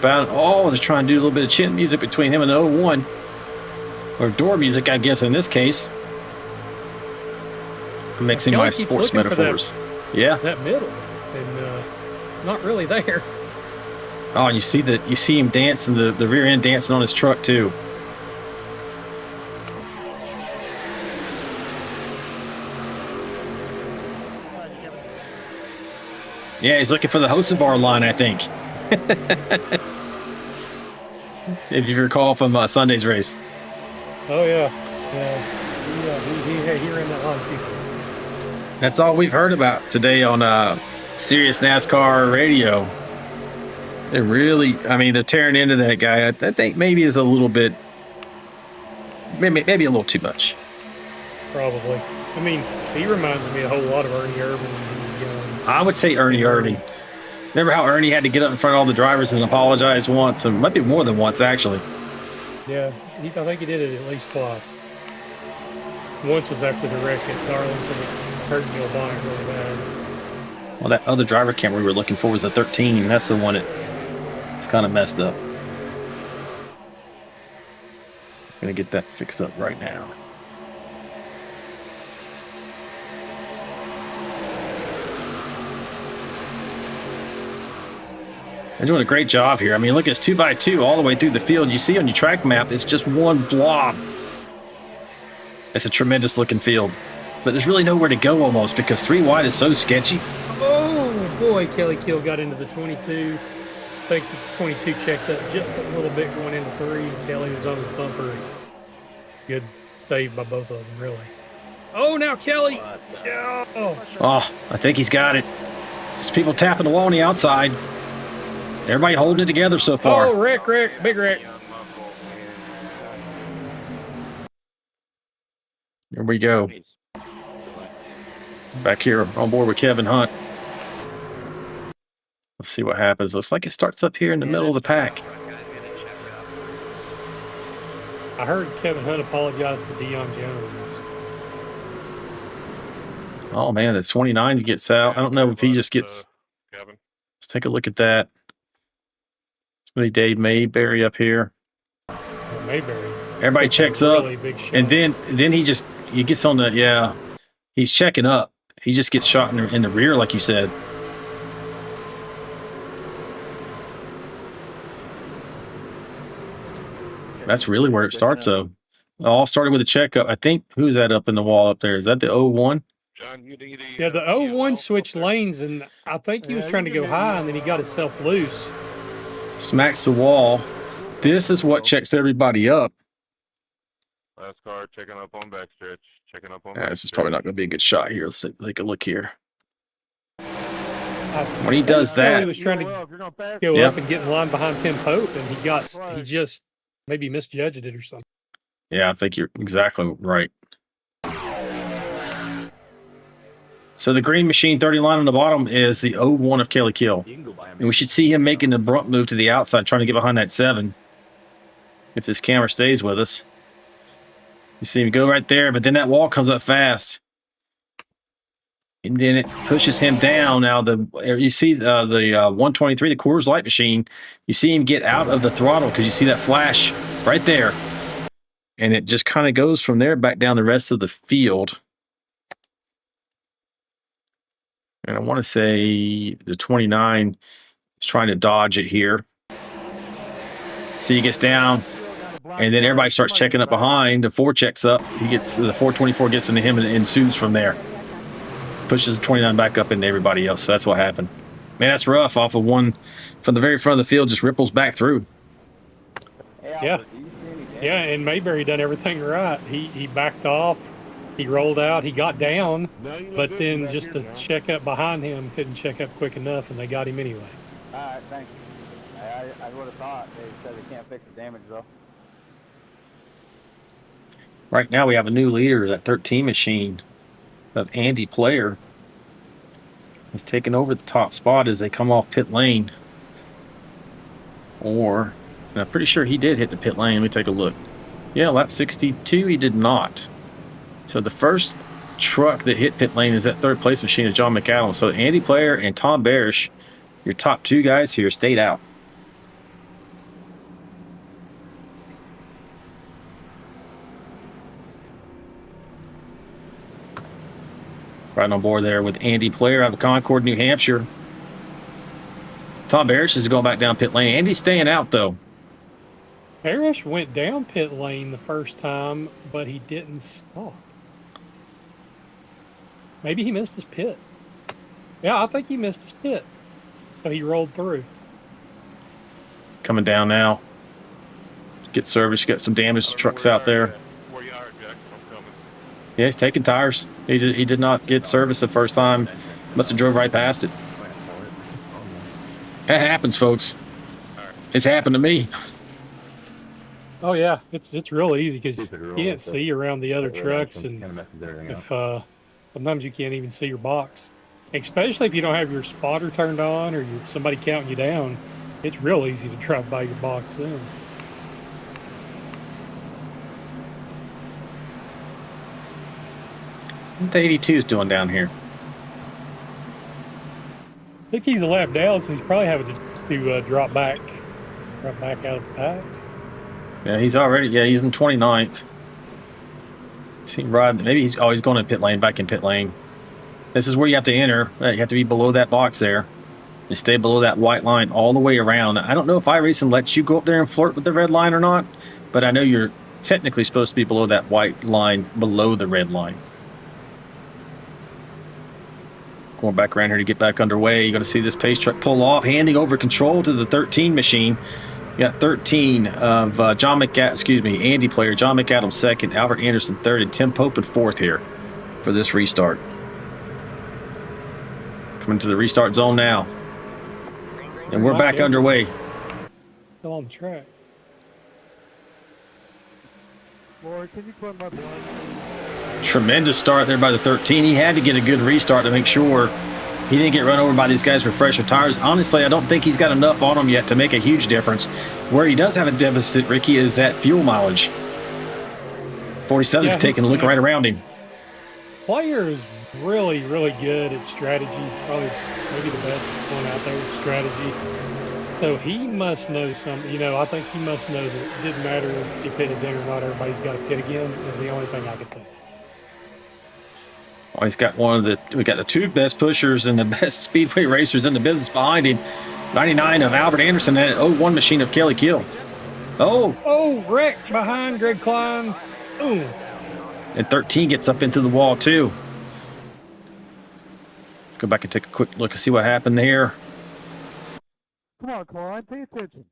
Speaker 3: They're trying to do a little bit of chin music between him and the 01. Or door music, I guess, in this case. I'm mixing my sports metaphors. Yeah.
Speaker 4: That middle, and not really there.
Speaker 3: Oh, and you see him dancing, the rear end dancing on his truck too. Yeah, he's looking for the Hocevar line, I think. If you recall from Sunday's race.
Speaker 4: Oh yeah, he ran that line too.
Speaker 3: That's all we've heard about today on Sirius NASCAR radio. They're really, they're tearing into that guy. I think maybe it's a little bit, maybe a little too much.
Speaker 4: Probably. He reminds me a whole lot of Ernie Irvin when he was young.
Speaker 3: I would say Ernie. Remember how Ernie had to get up in front of all the drivers and apologize once, and might be more than once actually.
Speaker 4: Yeah, I think he did it at least twice. Once was after the wreck at Darlington. It hurt Neil Bonnet really bad.
Speaker 3: Well, that other driver cam we were looking for was the 13. That's the one that's kind of messed up. I'm gonna get that fixed up right now. They're doing a great job here. Look, it's 2x2 all the way through the field. You see on your track map, it's just one blob. It's a tremendous looking field. But there's really nowhere to go almost because 3 wide is so sketchy.
Speaker 4: Oh boy, Kelly Kill got into the 22. I think the 22 checked up just a little bit going into 3. Kelly was on his bumper. Good save by both of them, really. Oh, now Kelly.
Speaker 3: Oh, I think he's got it. There's people tapping the wall on the outside. Everybody holding it together so far.
Speaker 4: Oh, Rick, big Rick.
Speaker 3: Here we go. Back here on board with Kevin Hunt. Let's see what happens. Looks like it starts up here in the middle of the pack.
Speaker 4: I heard Kevin Hunt apologize to Deion Jones.
Speaker 3: Oh, man, the 29 gets out. I don't know if he just gets...
Speaker 6: Kevin.
Speaker 3: Let's take a look at that. It's Dave Mayberry up here.
Speaker 4: Mayberry.
Speaker 3: Everybody checks up. And then he gets on the... Yeah, he's checking up. He just gets shot in the rear, like you said. That's really where it starts, though. It all started with a checkup. I think, who's that up in the wall up there? Is that the 01?
Speaker 6: John,
Speaker 4: yeah, the 01 switched lanes, and I think he was trying to go high, and then he got himself loose.
Speaker 3: Smacks the wall. This is what checks everybody up.
Speaker 6: Last car checking up on backstretch. Checking up on
Speaker 3: This is probably not going to be a good shot here. Let's take a look here. When he does that,
Speaker 4: he was trying to go up and get in line behind Tim Pope, and he just maybe misjudged it or something.
Speaker 3: Yeah, I think you're exactly right. So the green machine 30 line on the bottom is the 01 of Kelly Kill. And we should see him making the brunt move to the outside, trying to get behind that 7. If this camera stays with us. You see him go right there, but then that wall comes up fast. And then it pushes him down. Now you see the 123, the Coors Light machine. You see him get out of the throttle because you see that flash right there. And it just kind of goes from there back down the rest of the field. And I want to say the 29 is trying to dodge it here. So he gets down, and then everybody starts checking up behind. The 4 checks up. The 424 gets into him and ensues from there. Pushes the 29 back up into everybody else. So that's what happened. Man, that's rough off of one from the very front of the field, just ripples back through.
Speaker 4: Yeah. Yeah, and Mayberry done everything right. He backed off. He rolled out. He got down, but then just the check up behind him couldn't check up quick enough, and they got him anyway.
Speaker 5: All right, thank you. I would have thought they said they can't fix the damage, though.
Speaker 3: Right now we have a new leader, that 13 machine of Andy Player. He's taking over the top spot as they come off pit lane. Or, I'm pretty sure he did hit the pit lane. Let me take a look. Yeah, lap 62, he did not. So the first truck that hit pit lane is that third place machine of John McAdams. So Andy Player and Tom Barish, your top two guys here, stayed out. Right on board there with Andy Player out of Concord, New Hampshire. Tom Barish is going back down pit lane. Andy's staying out, though.
Speaker 4: Parrish went down pit lane the first time, but he didn't stop. Maybe he missed his pit. Yeah, I think he missed his pit, but he rolled through.
Speaker 3: Coming down now. Get service. You got some damaged trucks out there.
Speaker 6: Where you are, Jack. I'm coming.
Speaker 3: Yeah, he's taking tires. He did not get service the first time. Must have drove right past it. That happens, folks. It's happened to me.
Speaker 4: Oh yeah, it's real easy because you can't see around the other trucks, and if sometimes you can't even see your box, especially if you don't have your spotter turned on or somebody counting you down. It's real easy to drive by your box then.
Speaker 3: What the 82's doing down here?
Speaker 4: I think he's a lap down, so he's probably having to drop back out of the pack.
Speaker 3: Yeah, he's already. Yeah, he's in 29th. See, Rod, maybe he's always going to pit lane, back in pit lane. This is where you have to enter. You have to be below that box there. You stay below that white line all the way around. I don't know if iRacing lets you go up there and flirt with the red line or not, but I know you're technically supposed to be below that white line, below the red line. Going back around here to get back underway. You're going to see this pace truck pull off, handing over control to the 13 machine. You got 13 of Andy Player, John McAdams second, Albert Anderson third, and Tim Pope in fourth here for this restart. Coming to the restart zone now. And we're back underway.
Speaker 4: Still on the track.
Speaker 5: Lord, can you put my blind?
Speaker 3: Tremendous start there by the 13. He had to get a good restart to make sure he didn't get run over by these guys with fresher tires. Honestly, I don't think he's got enough on him yet to make a huge difference. Where he does have a deficit, Ricky, is that fuel mileage. 47's taking a look right around him.
Speaker 4: Player is really, really good at strategy. Probably maybe the best one out there with strategy. So he must know something. I think he must know that it didn't matter if he pitted in or not. Everybody's got to pit again is the only thing I could think.
Speaker 3: Oh, he's got we got the two best pushers and the best speedway racers in the business behind him. 99 of Albert Anderson and 01 machine of Kelly Kill.
Speaker 4: Oh, wreck behind Greg Klein. Boom.
Speaker 3: And 13 gets up into the wall too. Let's go back and take a quick look and see what happened here.
Speaker 5: Come on, Klein, pay attention.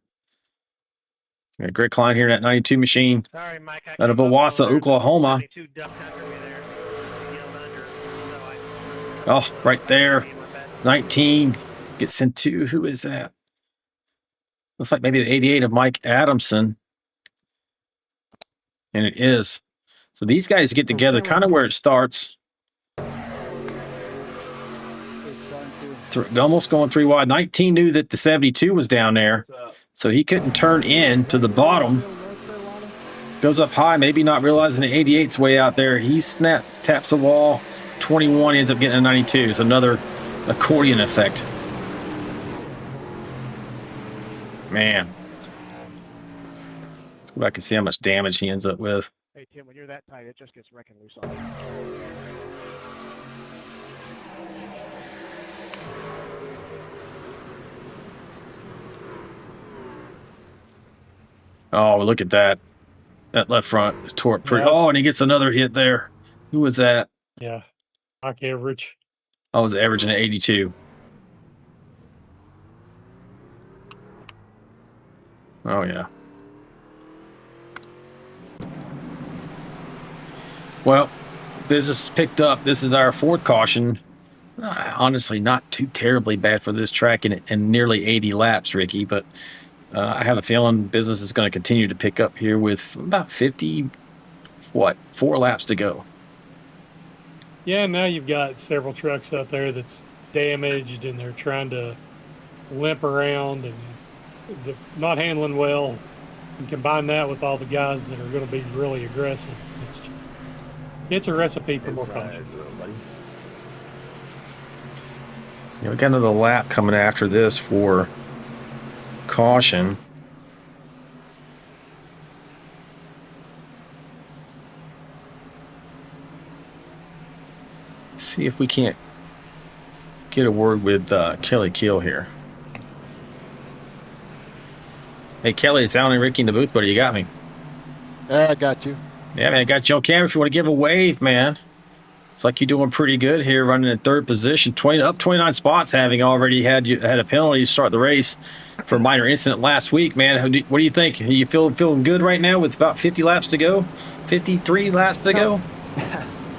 Speaker 3: Got Greg Klein here in that 92 machine.
Speaker 8: Sorry, Mike.
Speaker 3: Out of Owasso, Oklahoma. Oh, right there. 19 gets into, who is that? Looks like maybe the 88 of Mike Adamson. And it is. So these guys get together kind of where it starts. Almost going 3 wide. 19 knew that the 72 was down there, so he couldn't turn in to the bottom. Goes up high, maybe not realizing the 88's way out there. He taps the wall. 21 ends up getting a 92. So another accordion effect. Man. Let's go back and see how much damage he ends up with.
Speaker 5: Hey, Tim, when you're that tight, it just gets wrecking loose on you.
Speaker 3: Oh, look at that. That left front is tore pretty. Yeah. Oh, and he gets another hit there. Who was that?
Speaker 4: Yeah. Mike Average.
Speaker 3: I was averaging at 82. Oh, yeah. Well, business picked up. This is our fourth caution. Honestly, not too terribly bad for this track in nearly 80 laps, Ricky, but I have a feeling business is going to continue to pick up here with about 4 laps to go.
Speaker 4: Yeah, now you've got several trucks out there that's damaged and they're trying to limp around and they're not handling well. And combine that with all the guys that are going to be really aggressive. It's a recipe for more caution.
Speaker 3: Yeah, we got another lap coming after this for caution. See if we can't get a word with Kelly Keel here. Hey, Kelly, it's Alan and Ricky in the booth, buddy. You got me.
Speaker 9: I got you.
Speaker 3: Yeah, man, I got you on camera if you want to give a wave, man. It's like you're doing pretty good here, running in third position, 29 spots, having already had a penalty to start the race for a minor incident last week, man. What do you think? Are you feeling good right now with about 50 laps to go? 53 laps to go?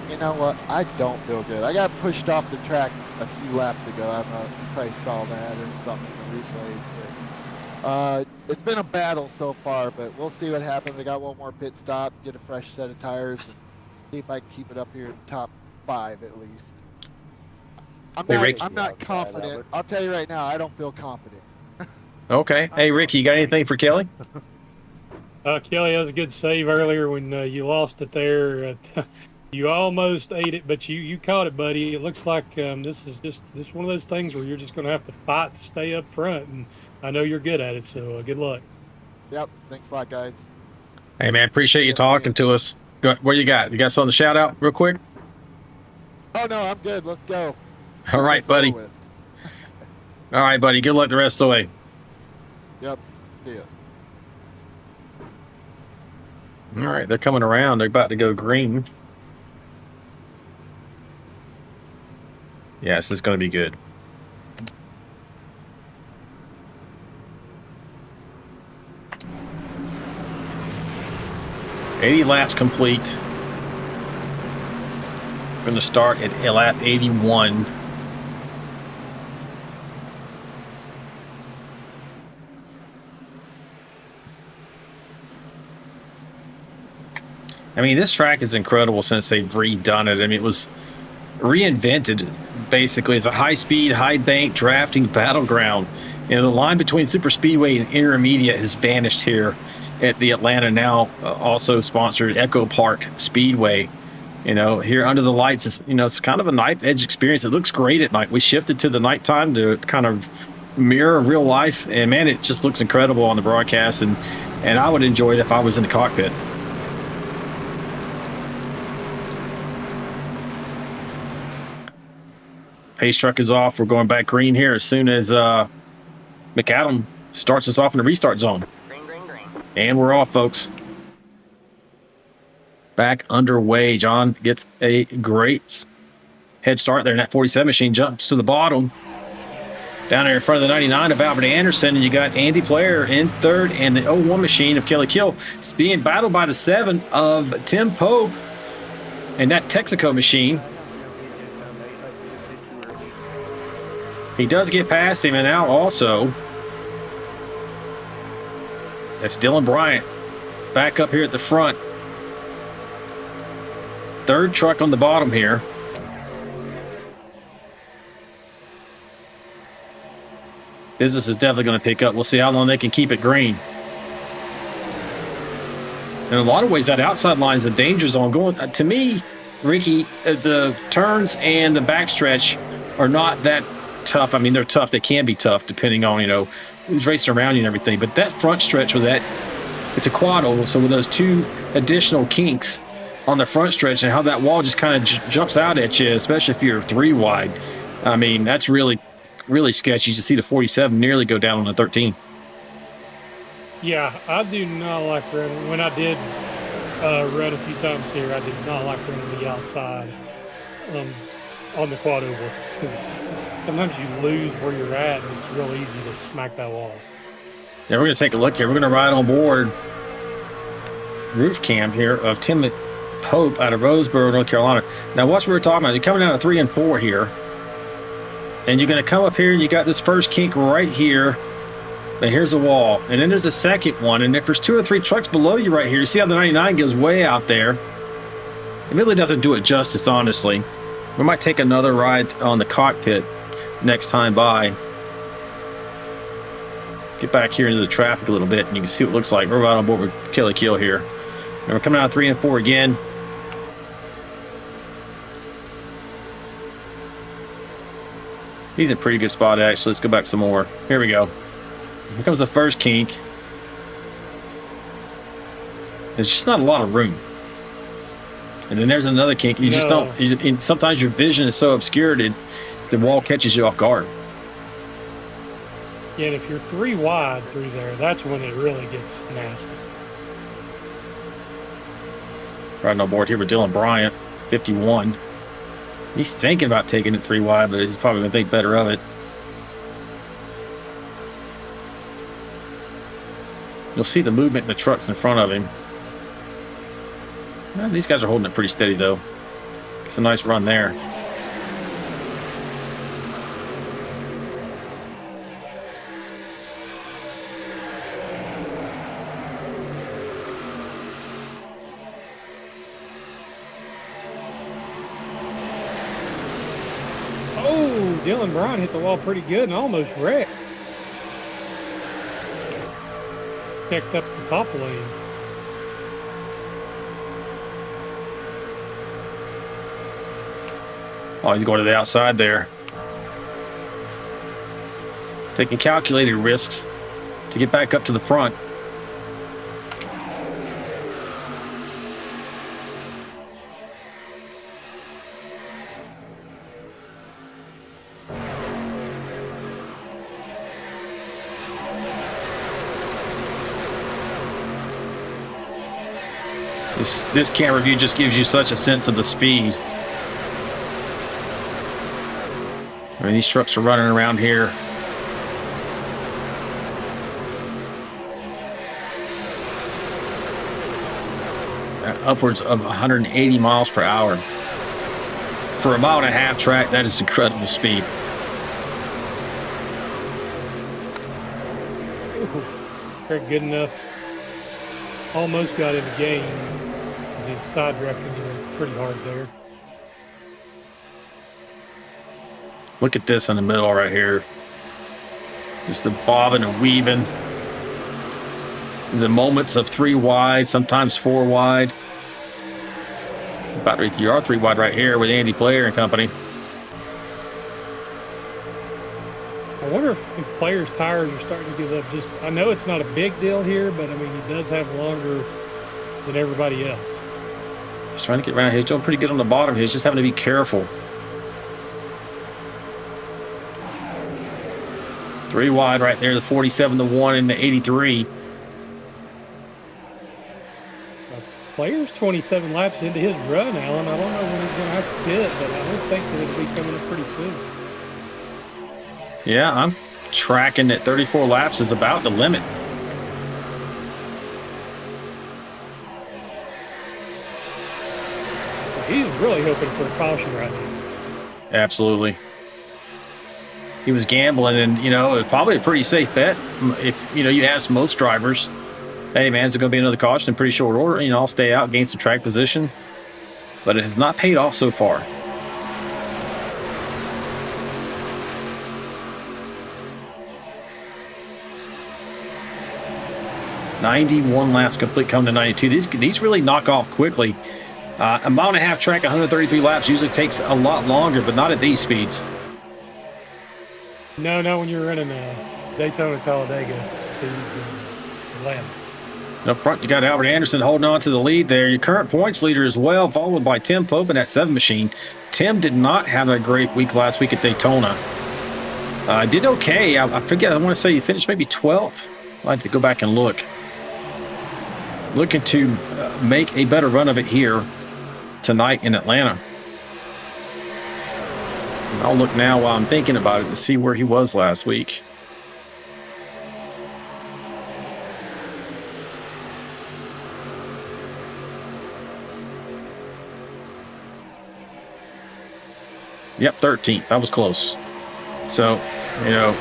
Speaker 9: You know what? I don't feel good. I got pushed off the track a few laps ago. I don't know if you probably saw that or something in the replays. But, it's been a battle so far, but we'll see what happens. I got one more pit stop, get a fresh set of tires, and see if I can keep it up here in the top 5 at least. I'm not confident. I'll tell you right now, I don't feel confident.
Speaker 3: Okay. Hey, Ricky, you got anything for Kelly?
Speaker 4: Kelly, that was a good save earlier when you lost it there. You almost ate it, but you caught it, buddy. It looks like this is one of those things where you're just going to have to fight to stay up front, and I know you're good at it, so good luck.
Speaker 9: Yep. Thanks a lot, guys.
Speaker 3: Hey, man, appreciate you talking to us. What do you got? You got something to shout out real quick?
Speaker 9: Oh, no, I'm good. Let's go.
Speaker 3: All right, buddy. All right, buddy. Good luck the rest of the way.
Speaker 9: Yep. See ya.
Speaker 3: All right, they're coming around. They're about to go green. Yes, it's going to be good. $80 laps complete. We're going to start at lap 81. I mean, this track is incredible since they've redone it. I mean, it was reinvented basically as a high-speed, high-bank drafting battleground. You know, the line between super speedway and intermediate has vanished here at the Atlanta now also sponsored EchoPark Speedway. You know, here under the lights, it's kind of a knife edge experience. It looks great at night. We shifted to the nighttime to kind of mirror real life, and man, it just looks incredible on the broadcast, and I would enjoy it if I was in the cockpit. Pace truck is off. We're going back green here as soon as McAdam starts us off in the restart zone.
Speaker 10: Green, green, green.
Speaker 3: And we're off, folks. Back underway. John gets a great head start there, and that 47 machine jumps to the bottom. Down there in front of the 99 of Albert Anderson, and you got Andy Player in third, and the 01 machine of Kelly Kill is being battled by the 7 of Tim Pope and that Texaco machine. He does get past him, and now also that's Dylan Bryant back up here at the front. Third truck on the bottom here. Business is definitely going to pick up. We'll see how long they can keep it green. In a lot of ways, that outside line is a danger zone. Going to me, Ricky, the turns and the backstretch are not that tough. I mean, they're tough. They can be tough depending on, who's racing around you and everything. But that front stretch with that, it's a quad oval. So with those 2 additional kinks on the front stretch and how that wall just kind of jumps out at you, especially if you're 3 wide, I mean, that's really, really sketchy. You see the 47 nearly go down on the 13.
Speaker 4: Yeah, I do not like running. When I did run a few times here, I did not like running the outside on the quad oval, because sometimes you lose where you're at, and it's real easy to smack that wall.
Speaker 3: Yeah, we're going to take a look here. We're going to ride on board roof cam here of Tim Pope out of Roseboro, North Carolina. Now, watch what we're talking about. You're coming down to 3 and 4 here, and you're going to come up here, and you got this first kink right here. But here's the wall, and then there's a second one, and if there's 2 or 3 trucks below you right here, you see how the 99 goes way out there. It really doesn't do it justice, honestly. We might take another ride on the cockpit next time by. Get back here into the traffic a little bit, and you can see what it looks like. We're right on board with Kelly Kill here. And we're coming out 3 and 4 again. He's in a pretty good spot, actually. Let's go back some more. Here we go. Here comes the first kink. There's just not a lot of room. And then there's another kink. You just don't. And sometimes your vision is so obscured, the wall catches you off guard.
Speaker 4: Yeah, and if you're 3 wide through there, that's when it really gets nasty.
Speaker 3: Riding on board here with Dylan Bryant, 51. He's thinking about taking it 3 wide, but he's probably going to think better of it. You'll see the movement in the trucks in front of him. Well, these guys are holding it pretty steady, though. It's a nice run there.
Speaker 4: Oh, Dylan Bryant hit the wall pretty good and almost wrecked. Picked up the top lane.
Speaker 3: Oh, he's going to the outside there. Taking calculated risks to get back up to the front. This camera view just gives you such a sense of the speed. I mean, these trucks are running around here. At upwards of 180 miles per hour. For a 1.5 mile track, that is incredible speed.
Speaker 4: They're good enough. Almost got into gains. He's side drifting pretty hard there.
Speaker 3: Look at this in the middle right here. Just the bobbing and weaving. The moments of 3 wide, sometimes 4 wide. About you are 3 wide right here with Andy Player and company.
Speaker 4: I wonder if Player's tires are starting to give up. Just, I know it's not a big deal here, but I mean, he does have longer than everybody else.
Speaker 3: He's trying to get around here. He's doing pretty good on the bottom here. He's just having to be careful. 3 wide right there, the 47, the 1, and the 83.
Speaker 4: Player's 27 laps into his run, Alan. I don't know when he's going to have to pit, but I don't think that it'll be coming up pretty soon.
Speaker 3: Yeah, I'm tracking that 34 laps is about the limit.
Speaker 4: He's really hoping for a caution right now.
Speaker 3: Absolutely. He was gambling, and, you know, it was probably a pretty safe bet. If, you know, you ask most drivers, hey, man, is it going to be another caution in pretty short order? You know, I'll stay out, gain some track position. But it has not paid off so far. .91 laps complete, come to 92. These really knock off quickly. A 1.5 mile track, 133 laps usually takes a lot longer, but not at these speeds.
Speaker 4: No, not when you're running Daytona, Talladega speeds in Atlanta.
Speaker 3: Up front, you got Albert Anderson holding on to the lead there. Your current points leader as well, followed by Tim Pope in that 7 machine. Tim did not have a great week last week at Daytona. Did okay. I forget. I want to say he finished maybe 12th. I'd like to go back and look. Looking to make a better run of it here tonight in Atlanta. And I'll look now while I'm thinking about it to see where he was last week. Yep, 13th. That was close. So, you know,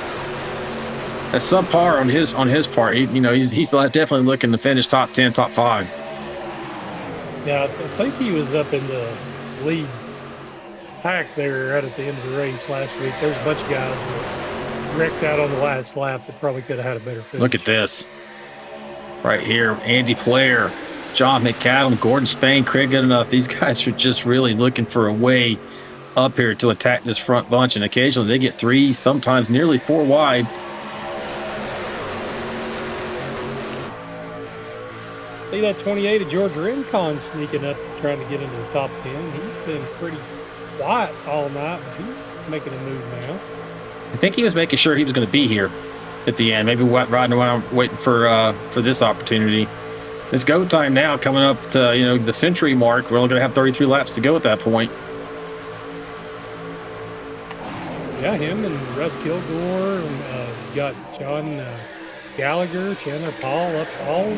Speaker 3: that's subpar on his part. He's definitely looking to finish top 10, top 5.
Speaker 4: Yeah, I think he was up in the lead pack there right at the end of the race last week. There's a bunch of guys that wrecked out on the last lap that probably could have had a better finish.
Speaker 3: Look at this. Right here, Andy Player, John McAdam, Gordon Spain, Craig Goodenough. These guys are just really looking for a way up here to attack this front bunch, and occasionally they get 3, sometimes nearly 4 wide.
Speaker 4: See that 28 of George Rincon sneaking up, trying to get into the top 10. He's been pretty quiet all night, but he's making a move now.
Speaker 3: I think he was making sure he was going to be here at the end, maybe riding around waiting for this opportunity. It's go time now, coming up to the century mark. We're only going to have 33 laps to go at that point.
Speaker 4: Yeah, him and Russ Kilgore, and got John Gallagher, Chandler Paul up all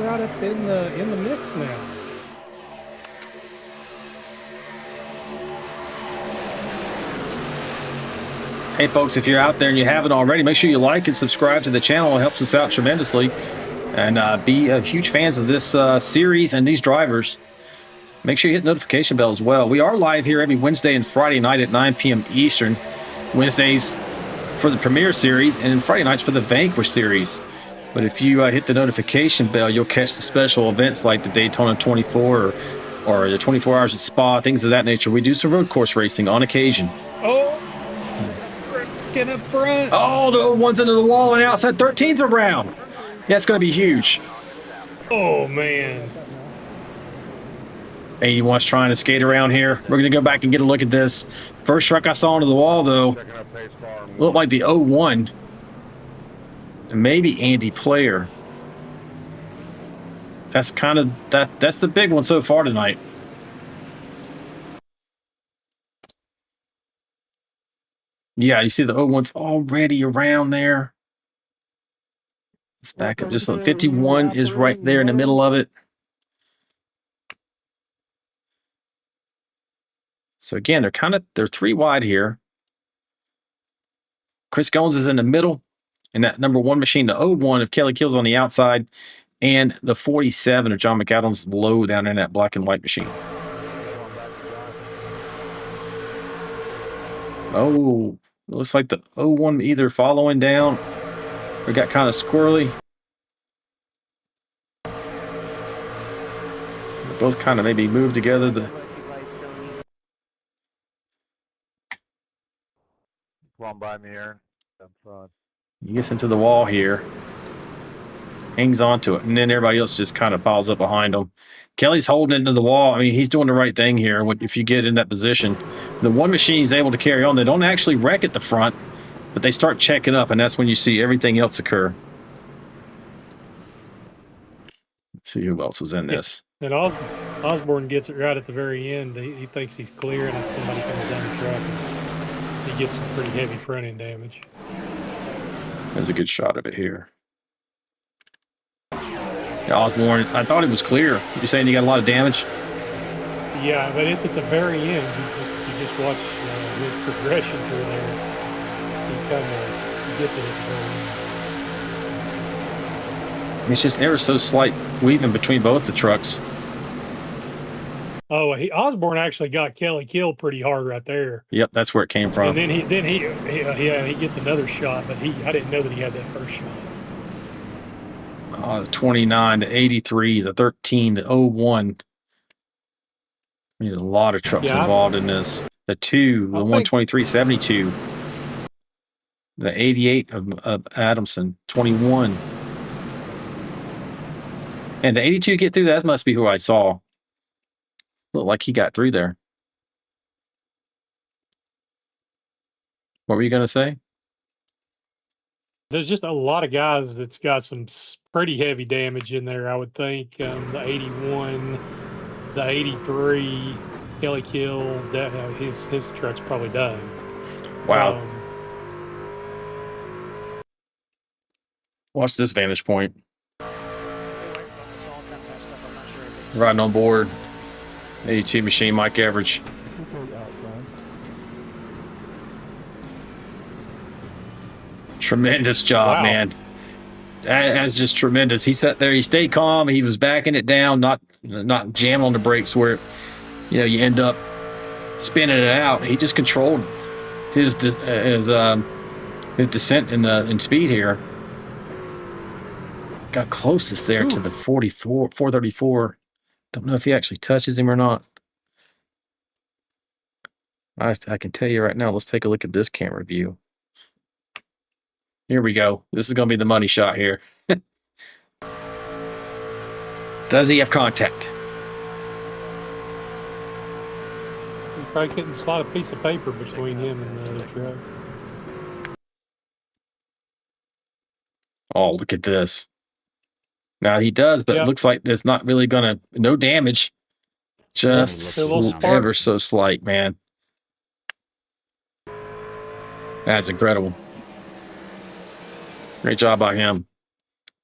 Speaker 4: right up in the mix now.
Speaker 3: Hey folks, if you're out there and you haven't already, make sure you like and subscribe to the channel. It helps us out tremendously. And be huge fans of this series and these drivers. Make sure you hit the notification bell as well. We are live here every Wednesday and Friday night at 9 p.m. Eastern. Wednesdays for the Premiere Series and Friday nights for the Vanquish Series. But if you hit the notification bell, you'll catch the special events like the Daytona 24 or the 24 Hours at Spa, things of that nature. We do some road course racing on occasion.
Speaker 4: Oh, get up front.
Speaker 3: Oh, the one's into the wall and outside 13th around. That's going to be huge.
Speaker 4: Oh, man.
Speaker 3: 81's trying to skate around here. We're going to go back and get a look at this. First truck I saw into the wall, though, looked like the 01. And maybe Andy Player. That's kind of that's the big one so far tonight. Yeah, you see the 01's already around there. Let's back up just a little. 51 is right there in the middle of it. So again, they're 3 wide here. Chris Goins is in the middle, and that number 1 machine, the 01 of Kelly Kills on the outside, and the 47 of John McAdams low down in that black and white machine. Oh, looks like the 01 either following down or got kind of squirrely. They both kind of maybe moved together.
Speaker 5: Come on by me, Aaron.
Speaker 3: He gets into the wall here. Hangs onto it. And then everybody else just kind of piles up behind him. Kelly's holding into the wall. I mean, he's doing the right thing here if you get in that position. The 1 machine is able to carry on. They don't actually wreck at the front, but they start checking up, and that's when you see everything else occur. Let's see who else was in this.
Speaker 4: And Osborne gets it right at the very end. He thinks he's clear, and somebody comes down the track. He gets some pretty heavy front end damage.
Speaker 3: There's a good shot of it here. Yeah, Osborne, I thought it was clear. You're saying he got a lot of damage?
Speaker 4: Yeah, but it's at the very end. You just watch his progression through there. He gets it at the very end.
Speaker 3: It's just ever so slight weaving between both the trucks.
Speaker 4: Oh, Osborne actually got Kelly killed pretty hard right there.
Speaker 3: Yep, that's where it came from.
Speaker 4: And then he gets another shot, but I didn't know that he had that first shot.
Speaker 3: The 29, the 83, the 13, the 01. There's a lot of trucks involved in this. The 2, the 123, 72. The 88 of Adamson, 21. And the 82 get through, that must be who I saw. Looked like he got through there. What were you going to say?
Speaker 4: There's just a lot of guys that's got some pretty heavy damage in there, I would think. The 81, the 83, Kelly Kill, his truck's probably done.
Speaker 3: Wow. Watch this vantage point. Riding on board. 82 machine, Mike Average. Tremendous job, man. That's just tremendous. He sat there, he stayed calm, he was backing it down, not jamming on the brakes where you end up spinning it out. He just controlled his descent in speed here. Got closest there to the 434. Don't know if he actually touches him or not. I can tell you right now, let's take a look at this camera view. Here we go. This is going to be the money shot here. Does he have contact?
Speaker 4: You probably couldn't slide a piece of paper between him and the other truck.
Speaker 3: Oh, look at this. Now he does, but it looks like there's not really going to, no damage. Just ever so slight, man. That's incredible. Great job by him.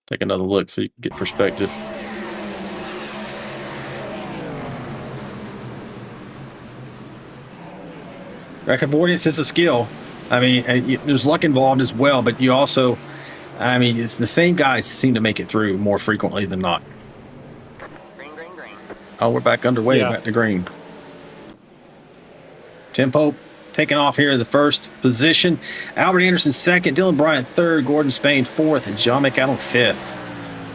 Speaker 3: Take another look so you can get perspective. Wreck avoidance is a skill. I mean, there's luck involved as well, but you also, I mean, it's the same guys seem to make it through more frequently than not.
Speaker 10: Green, green, green.
Speaker 3: Oh, we're back underway, back to green. Tim Pope taking off here in the first position. Albert Anderson second, Dylan Bryant third, Gordon Spain fourth, and John McAdam fifth.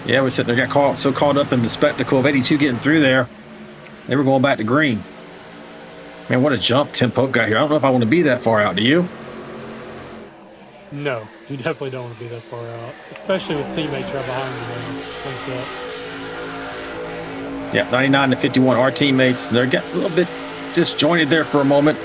Speaker 3: Yeah, we're sitting there, got so caught up in the spectacle of 82 getting through there. They were going back to green. Man, what a jump Tim Pope got here. I don't know if I want to be that far out. Do you?
Speaker 4: No, you definitely don't want to be that far out, especially with teammates right behind you.
Speaker 3: Yeah, 99 to 51, our teammates. They're getting a little bit disjointed there for a moment.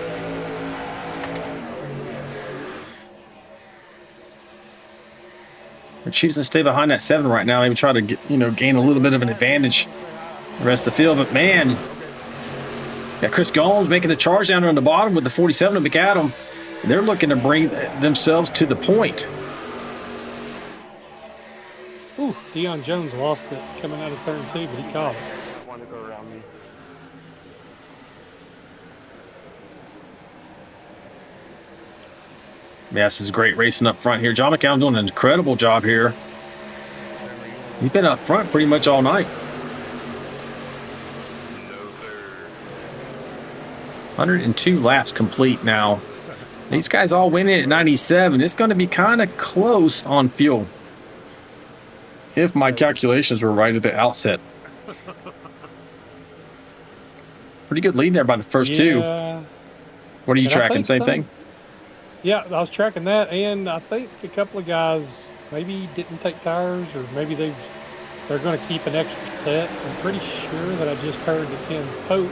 Speaker 3: We're choosing to stay behind that 7 right now. Maybe try to get, gain a little bit of an advantage the rest of the field. But man, got Chris Gomes making the charge down there on the bottom with the 47 to McAdam. They're looking to bring themselves to the point.
Speaker 4: Ooh, Deion Jones lost it coming out of turn 2, but he caught it.
Speaker 5: I want to go around me.
Speaker 3: Yeah, this is great racing up front here. John McCown doing an incredible job here. He's been up front pretty much all night. 102 laps complete now. These guys all went in at 97. It's going to be kind of close on fuel, if my calculations were right at the outset. Pretty good lead there by the first two. What are you tracking? Same thing?
Speaker 4: Yeah, I was tracking that, and I think a couple of guys maybe didn't take tires, or maybe they're going to keep an extra set. I'm pretty sure that I just heard that Ken Pope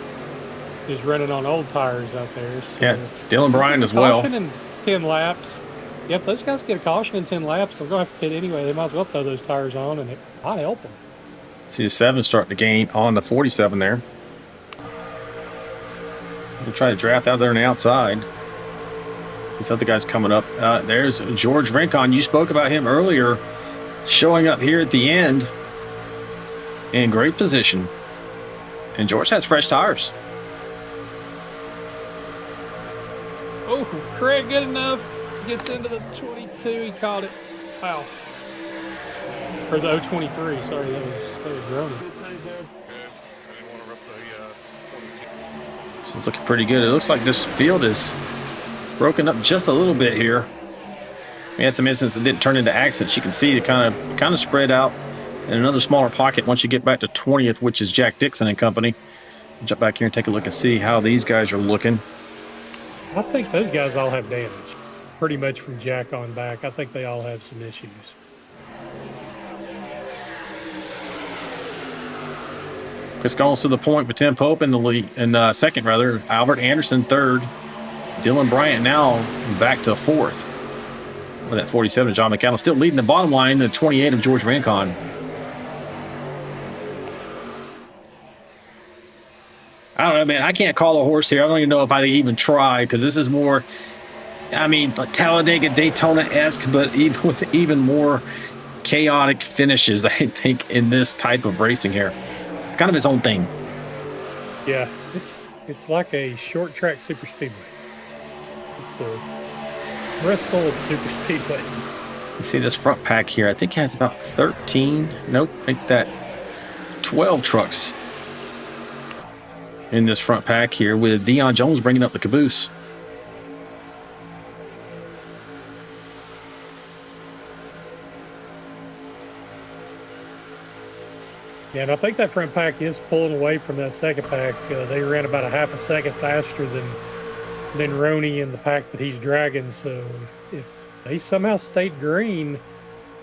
Speaker 4: is running on old tires out there. So
Speaker 3: yeah, Dylan Bryan as well.
Speaker 4: Caution in 10 laps. Yeah, if those guys get a caution in 10 laps, they're going to have to pit anyway. They might as well throw those tires on, and it might help them.
Speaker 3: See the 7 starting to gain on the 47 there. We'll try to draft out there on the outside. These other guys coming up. There's George Rincon. You spoke about him earlier, showing up here at the end in great position. And George has fresh tires.
Speaker 4: Oh, Craig, good enough. Gets into the 22. He caught it. Wow. Or the 023. Sorry, that was Ronan.
Speaker 3: So it's looking pretty good. It looks like this field is broken up just a little bit here. We had some instances that didn't turn into accidents. You can see it kind of spread out in another smaller pocket once you get back to 20th, which is Jack Dixon and company. Jump back here and take a look and see how these guys are looking.
Speaker 4: I think those guys all have damage, pretty much from Jack on back. I think they all have some issues.
Speaker 3: Chris Gomes to the point with Tim Pope in the lead, and second rather. Albert Anderson third. Dylan Bryant now back to fourth with that 47. John McConnell still leading the bottom line, the 28 of George Rincon. I don't know, man. I can't call a horse here. I don't even know if I'd even try, because this is more, I mean, like Talladega, Daytona-esque, but even with even more chaotic finishes, I think, in this type of racing here. It's kind of its own thing.
Speaker 4: Yeah, it's like a short track super speedway. It's the Bristol of super speedways.
Speaker 3: You see this front pack here, I think has about 13, nope, I think that 12 trucks in this front pack here, with Deion Jones bringing up the caboose.
Speaker 4: Yeah, and I think that front pack is pulling away from that second pack. They ran about a half a second faster than than Roney in the pack that he's dragging. So if they somehow stayed green,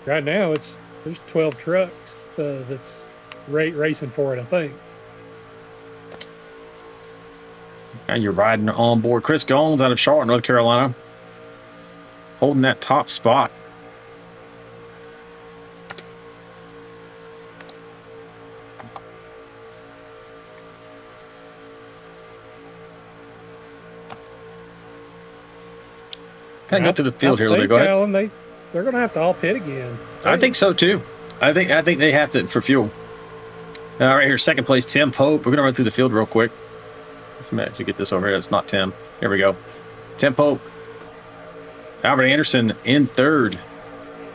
Speaker 4: right now there's 12 trucks that's racing for it, I think.
Speaker 3: Now you're riding on board Chris Gomes out of Charlotte, North Carolina, holding that top spot. Kind of go to the field here a little bit. Go ahead.
Speaker 4: Alan, they're going to have to all pit again.
Speaker 3: I think so too. I think they have to for fuel. All right, here, second place, Tim Pope. We're going to run through the field real quick. Let's actually get this over here. That's not Tim. Here we go. Tim Pope. Albert Anderson in third.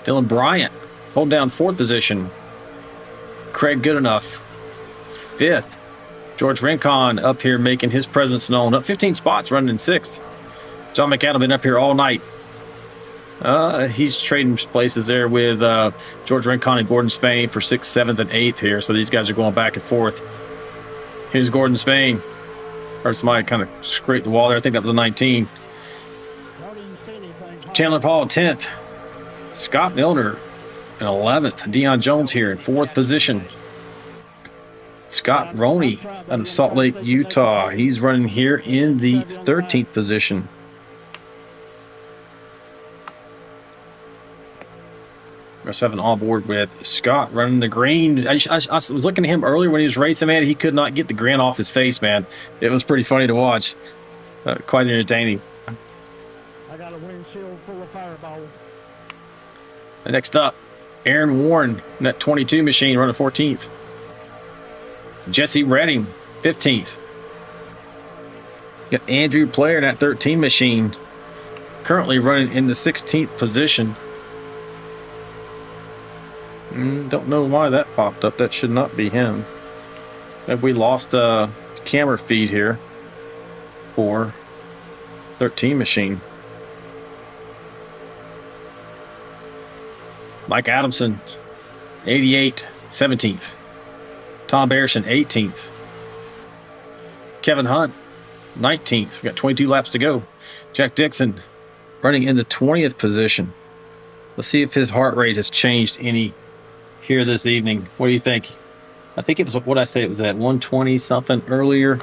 Speaker 3: Dylan Bryant hold down fourth position. Craig Goodenough fifth. George Rincon up here making his presence known. Up 15 spots, running in sixth. John McAdam been up here all night. He's trading places there with George Rincon and Gordon Spain for 6th, 7th, and 8th here. So these guys are going back and forth. Here's Gordon Spain. Heard somebody kind of scrape the wall there. I think that was a 19. Chandler Paul 10th. Scott Milner in 11th. Deion Jones here in 4th position. Scott Roney out of Salt Lake, Utah. He's running here in the 13th position. We're 7 on board with Scott running the green. I was looking at him earlier when he was racing, man. He could not get the grin off his face, man. It was pretty funny to watch. Quite entertaining.
Speaker 11: I got a windshield full of fireballs.
Speaker 3: Next up, Aaron Warren in that 22 machine running 14th. Jesse Redding, 15th. Got Andrew Player in that 13 machine, currently running in the 16th position. Don't know why that popped up. That should not be him. Maybe we lost a camera feed here for 13 machine. Mike Adamson, 88, 17th. Tom Barrison, 18th. Kevin Hunt, 19th. We got 22 laps to go. Jack Dixon running in the 20th position. Let's see if his heart rate has changed any here this evening. What do you think? I think it was, what I say, it was at 120 something earlier.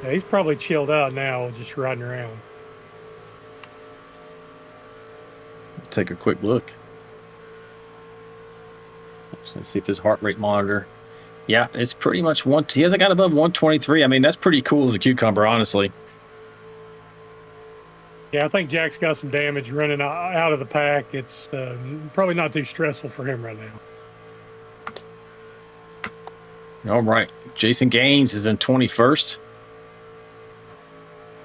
Speaker 4: Yeah, he's probably chilled out now, just riding around.
Speaker 3: Take a quick look. Let's see if his heart rate monitor. Yeah, it's pretty much he hasn't got above 123. I mean, that's pretty cool as a cucumber, honestly.
Speaker 4: Yeah, I think Jack's got some damage running out of the pack. It's probably not too stressful for him right now.
Speaker 3: All right. Jason Gaines is in 21st.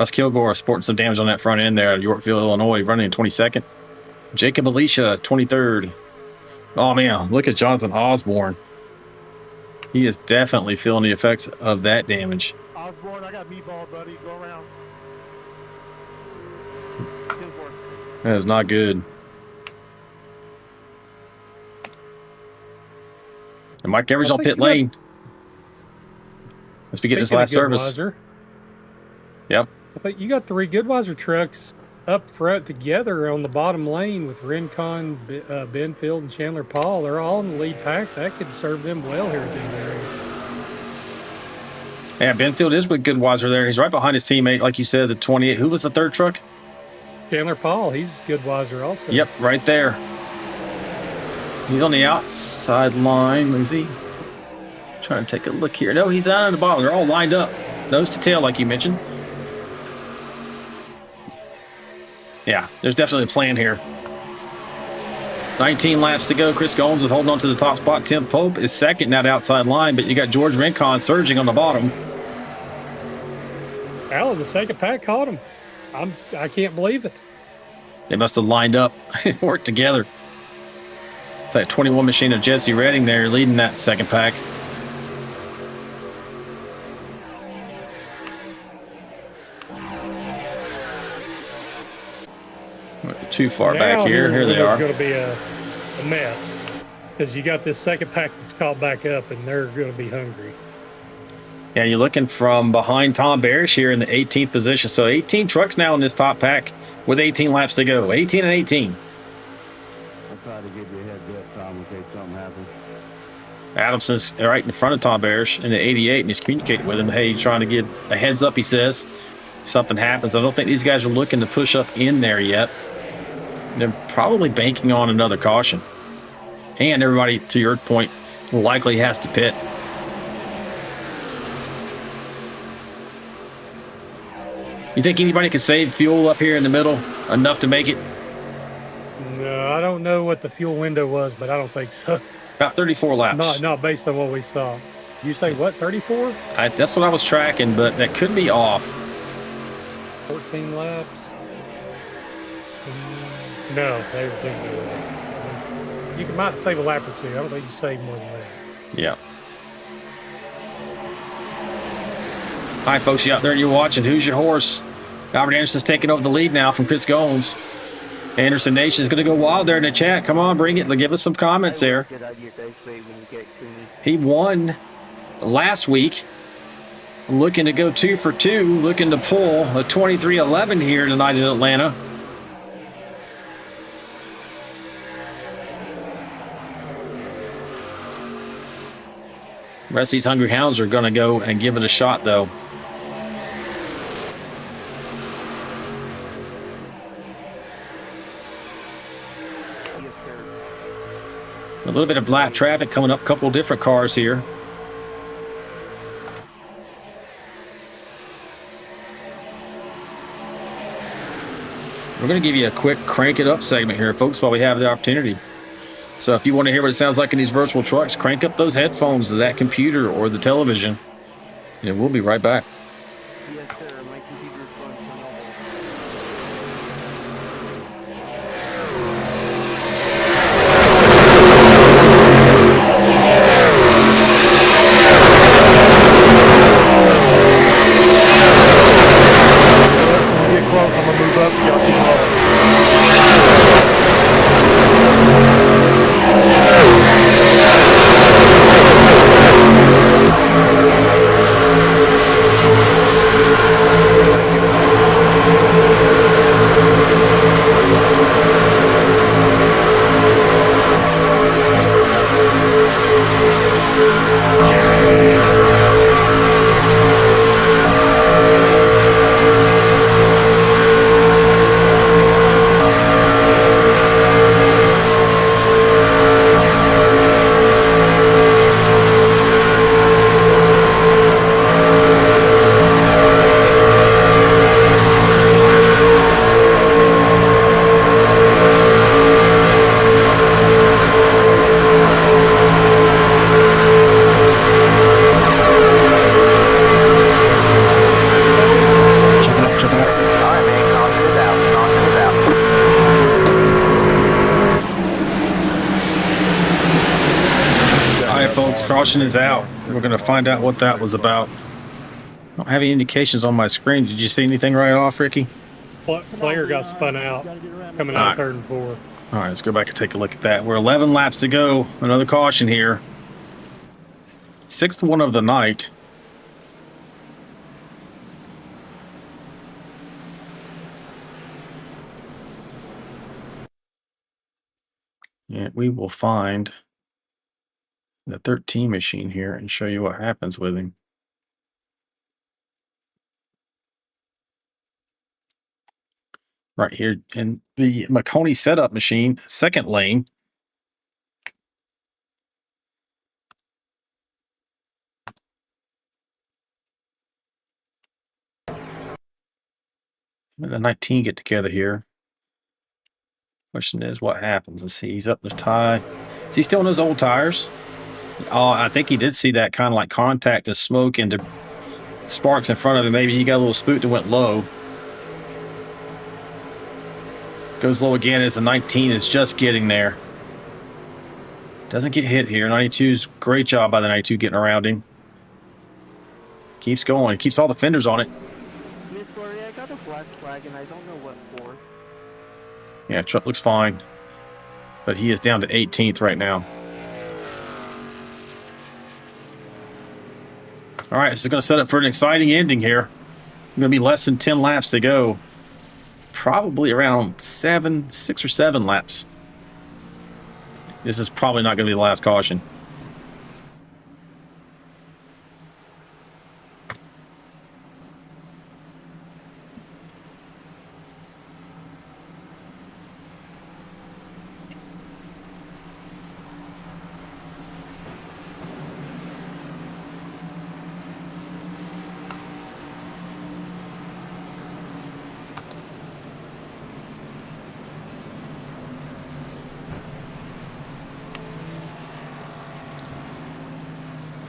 Speaker 3: Russ Kilgore sporting some damage on that front end there at Yorkville, Illinois, running in 22nd. Jacob Alicia, 23rd. Oh, man, look at Jonathan Osborne. He is definitely feeling the effects of that damage.
Speaker 11: Osborne, I got meatball, buddy. Go around.
Speaker 3: That is not good. And Mike Evers on pit lane. Let's be getting his last service. Yep.
Speaker 4: I think you got 3 Goodweiser trucks up front together on the bottom lane with Rincon, Benfield, and Chandler Paul. They're all in the lead pack. That could serve them well here at the areas.
Speaker 3: Yeah, Benfield is with Goodweiser there. He's right behind his teammate, like you said, the 28. Who was the third truck?
Speaker 4: Chandler Paul. He's Goodweiser also.
Speaker 3: Yep, right there. He's on the outside line. Let me see. Trying to take a look here. No, he's out at the bottom. They're all lined up. Nose to tail, like you mentioned. Yeah, there's definitely a plan here. 19 laps to go. Chris Gomes is holding on to the top spot. Tim Pope is second now, outside line, but you got George Rincon surging on the bottom.
Speaker 4: Alan, the second pack caught him. I can't believe it.
Speaker 3: They must have lined up and worked together. It's that 21 machine of Jesse Redding there leading that second pack. Too far back here. Here they are.
Speaker 4: It's going to be a mess because you got this second pack that's caught back up and they're going to be hungry.
Speaker 3: Yeah, you're looking from behind Tom Barish here in the 18th position. So 18 trucks now in this top pack with 18 laps to go. 18 and 18.
Speaker 5: I'll try to give you a heads up, Tom, in case something happens.
Speaker 3: Adamson's right in front of Tom Barish in the 88, and he's communicating with him. Hey, he's trying to get a heads up, he says. If something happens. I don't think these guys are looking to push up in there yet. They're probably banking on another caution. And everybody, to your point, likely has to pit. You think anybody can save fuel up here in the middle enough to make it?
Speaker 4: No, I don't know what the fuel window was, but I don't think so.
Speaker 3: About 34 laps.
Speaker 4: Not based on what we saw. You say what, 34?
Speaker 3: That's what I was tracking, but that could be off.
Speaker 4: 14 laps? No, they you might save a lap or two. I don't think you save more than that.
Speaker 3: Yeah. All right, folks, you out there, you're watching. Who's your horse? Albert Anderson's taking over the lead now from Chris Gomes. Anderson Nation is going to go wild there in the chat. Come on, bring it. Give us some comments there. He won last week. Looking to go 2 for 2. Looking to pull a 23-11 here tonight in Atlanta. The rest of these Hungry Hounds are going to go and give it a shot, though. A little bit of black traffic coming up, a couple of different cars here. We're going to give you a quick crank it up segment here, folks, while we have the opportunity. So if you want to hear what it sounds like in these virtual trucks, crank up those headphones to that computer or the television. And we'll be right back.
Speaker 5: Yes, sir. My computer's going to normal.
Speaker 11: Get close, I'm gonna move up. Y'all keep rolling.
Speaker 3: Caution is out. We're going to find out what that was about. I don't have any indications on my screen. Did you see anything right off, Ricky?
Speaker 4: Player got spun out coming out of third and fourth.
Speaker 3: All right, let's go back and take a look at that. We're 11 laps to go. Another caution here. Sixth one of the night. And we will find the 13 machine here and show you what happens with him. Right here in the Marconi setup machine, second lane. When the 19 get together here. Question is what happens. Let's see, he's up the tie. Is he still on those old tires? Oh, I think he did see that kind of like contact of smoke into sparks in front of him. Maybe he got a little spooked and went low. Goes low again as the 19 is just getting there. Doesn't get hit here. 92's great job by the 92 getting around him. Keeps going. Keeps all the fenders on it.
Speaker 5: Miss Gloria, I got a black flag and I don't know what for.
Speaker 3: Yeah, truck looks fine. But he is down to 18th right now. All right, this is going to set up for an exciting ending here. Going to be less than 10 laps to go. Probably around 6 or 7 laps. This is probably not going to be the last caution.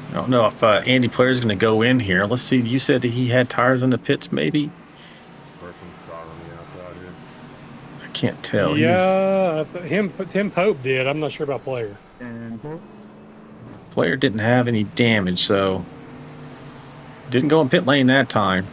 Speaker 3: I don't know if Andy Player is going to go in here. Let's see. You said he had tires in the pits, maybe? I can't tell.
Speaker 4: Yeah, Tim Pope did. I'm not sure about Player.
Speaker 3: Player didn't have any damage, so didn't go in pit lane that time.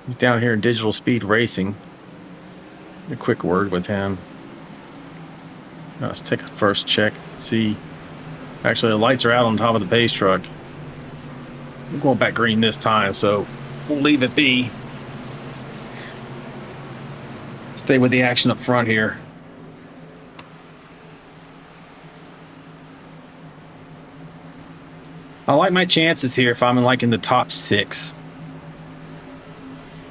Speaker 3: He's down here in Digital Speed Racing. A quick word with him. Let's take a first check. See, actually the lights are out on top of the pace truck. We're going back green this time, so we'll leave it be. Stay with the action up front here. I like my chances here if I'm in the top 6.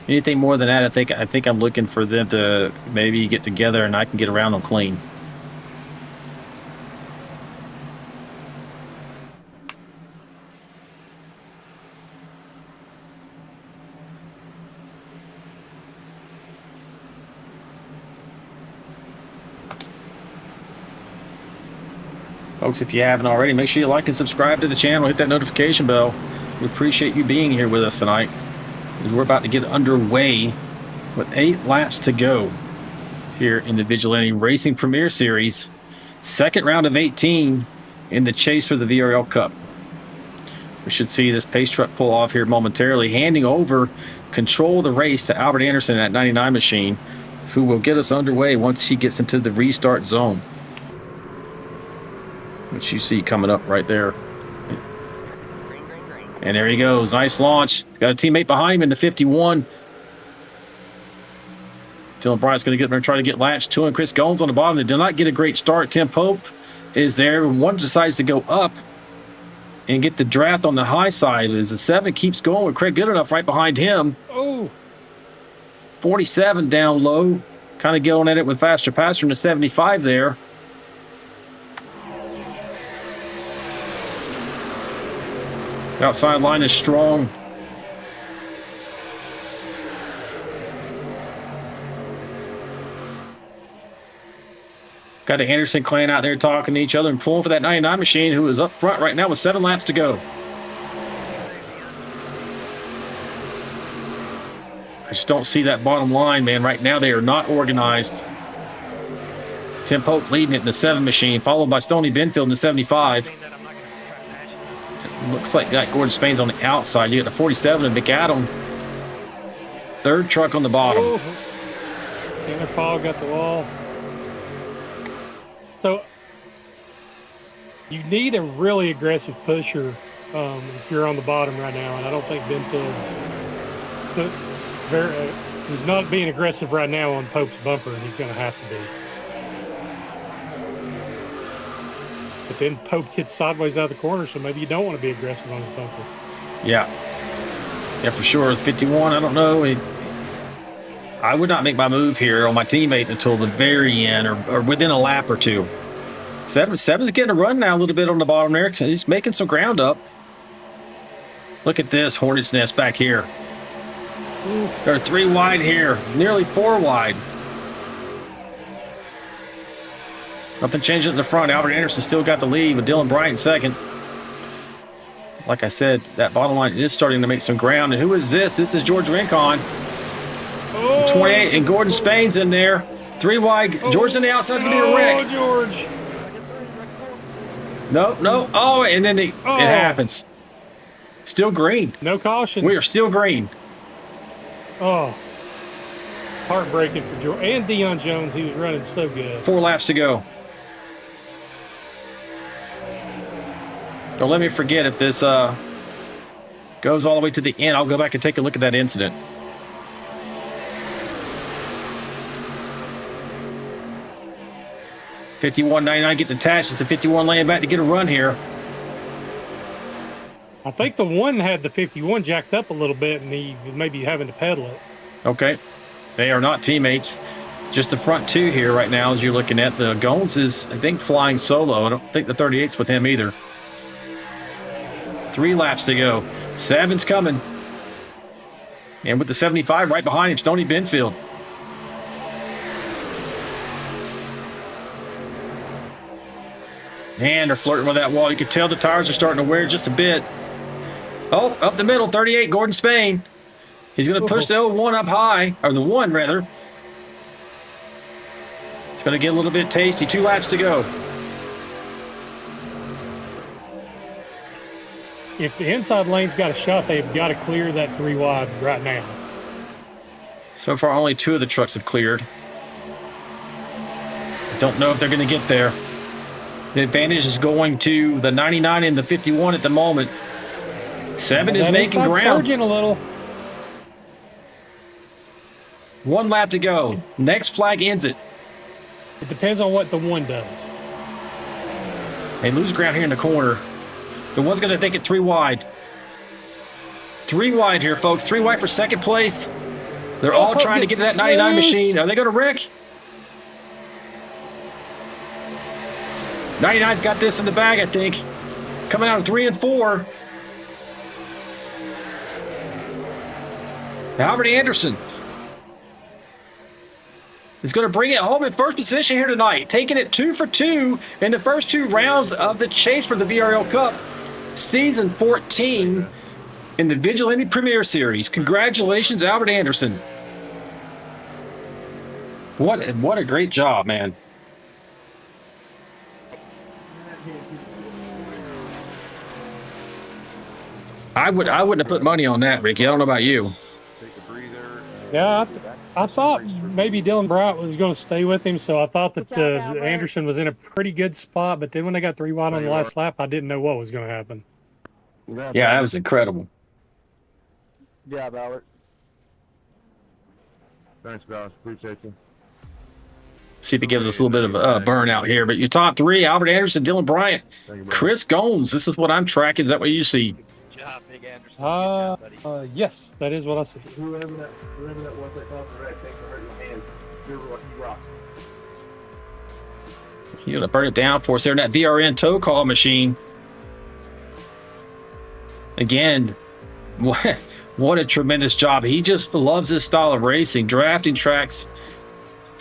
Speaker 3: Anything more than that, I think I'm looking for them to maybe get together and I can get around them clean. Folks, if you haven't already, make sure you like and subscribe to the channel. Hit that notification bell. We appreciate you being here with us tonight, as we're about to get underway with 8 laps to go here in the Vigilante Racing Premiere Series. Second round of 18 in the chase for the VRL Cup. We should see this pace truck pull off here momentarily, handing over control of the race to Albert Anderson at 99 machine, who will get us underway once he gets into the restart zone, which you see coming up right there. And there he goes. Nice launch. Got a teammate behind him in the 51. Dylan Bryant's going to get there and try to get latched to him. Chris Gomes on the bottom. They did not get a great start. Tim Pope is there. One decides to go up and get the draft on the high side as the 7 keeps going with Craig Goodenough right behind him.
Speaker 4: Oh,
Speaker 3: 47 down low. Kind of going at it with Faster Passer in the 75 there. Outside line is strong. Got the Anderson clan out there talking to each other and pulling for that 99 machine, who is up front right now with 7 laps to go. I just don't see that bottom line, man. Right now they are not organized. Tim Pope leading it in the 7 machine, followed by Stoney Benfield in the 75. Looks like got Gordon Spain's on the outside. You got the 47 and McAdam. 3rd truck on the bottom.
Speaker 4: Tanner Paul got the wall. So you need a really aggressive pusher if you're on the bottom right now, and I don't think Benfield's he's not being aggressive right now on Pope's bumper, and he's going to have to be. But then Pope gets sideways out of the corner, so maybe you don't want to be aggressive on his bumper.
Speaker 3: Yeah, for sure. 51, I don't know. I would not make my move here on my teammate until the very end or within a lap or 2. Seven's getting a run now a little bit on the bottom there. He's making some ground up. Look at this Hornet's Nest back here. There are 3 wide here, nearly 4 wide. Nothing changing in the front. Albert Anderson still got the lead with Dylan Bryant 2nd. Like I said, that bottom line is starting to make some ground. And who is this? This is George Rincon. 28, and Gordon Spain's in there. 3 wide. George on the outside is going to be a wreck.
Speaker 4: Oh, George.
Speaker 3: No. Oh, and then it happens. Still green.
Speaker 4: No caution.
Speaker 3: We are still green.
Speaker 4: Oh. heartbreaking for George and Deion Jones. He was running so good.
Speaker 3: 4 laps to go. Don't let me forget, if this goes all the way to the end, I'll go back and take a look at that incident. $51.99 gets attached. It's a 51 laying back to get a run here.
Speaker 4: I think the one had the 51 jacked up a little bit, and he was maybe having to pedal it.
Speaker 3: Okay. They are not teammates. Just the front 2 here right now as you're looking at. The Gones is, I think, flying solo. I don't think the 38's with him either. 3 laps to go. 7's coming. And with the 75 right behind him, Stoney Benfield. And they're flirting with that wall. You can tell the tires are starting to wear just a bit. Oh, up the middle, 38, Gordon Spain. He's going to push the 01 up high, or the 1 rather. It's going to get a little bit tasty. 2 laps to go.
Speaker 4: If the inside lane's got a shot, they've got to clear that 3 wide right now.
Speaker 3: So far, only 2 of the trucks have cleared. Don't know if they're going to get there. The advantage is going to the 99 and the 51 at the moment. 7 is making ground.
Speaker 4: Surging a little.
Speaker 3: 1 lap to go. Next flag ends it.
Speaker 4: It depends on what the 1 does.
Speaker 3: They lose ground here in the corner. The 1's going to take it 3 wide. 3 wide here, folks. 3 wide for second place. They're all trying to get to that 99 machine. Are they going to wreck? 99's got this in the bag, I think. Coming out of 3 and 4. Albert Anderson is going to bring it home in first position here tonight, taking it 2 for 2 in the first 2 rounds of the chase for the VRL Cup Season 14 in the Vigilante Premiere Series. Congratulations, Albert Anderson. What a great job, man. I wouldn't have put money on that, Ricky. I don't know about you.
Speaker 4: Yeah, I thought maybe Dylan Bryant was going to stay with him, so I thought that Anderson was in a pretty good spot. But then when they got 3 wide on the last lap, I didn't know what was going to happen.
Speaker 3: Yeah, that was incredible.
Speaker 5: Yeah, Ballard.
Speaker 6: Thanks, guys. Appreciate you.
Speaker 3: See if it gives us a little bit of a burnout here. But your top 3, Albert Anderson, Dylan Bryant, Chris Gomes. This is what I'm tracking. Is that what you see?
Speaker 8: Good job, Big Anderson. Good job, buddy.
Speaker 4: Yes, that is what I see.
Speaker 11: Whoever that was that caused the wreck, thanks for hurting your hand. You're rock.
Speaker 3: He's going to burn it down for us there in that VRN tow call machine. Again, what a tremendous job. He just loves this style of racing, drafting tracks.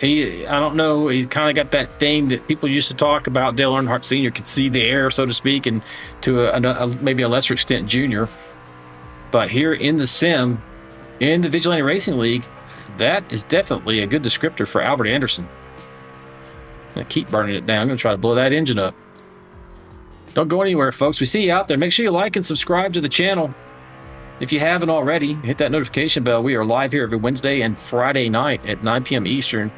Speaker 3: I don't know, he kind of got that thing that people used to talk about. Dale Earnhardt Sr. could see the air, so to speak, and to maybe a lesser extent, Junior. But here in the sim, in the Vigilante Racing League, that is definitely a good descriptor for Albert Anderson. I'm going to keep burning it down. I'm going to try to blow that engine up. Don't go anywhere, folks. We see you out there. Make sure you like and subscribe to the channel. If you haven't already, hit that notification bell. We are live here every Wednesday and Friday night at 9 p.m. Eastern.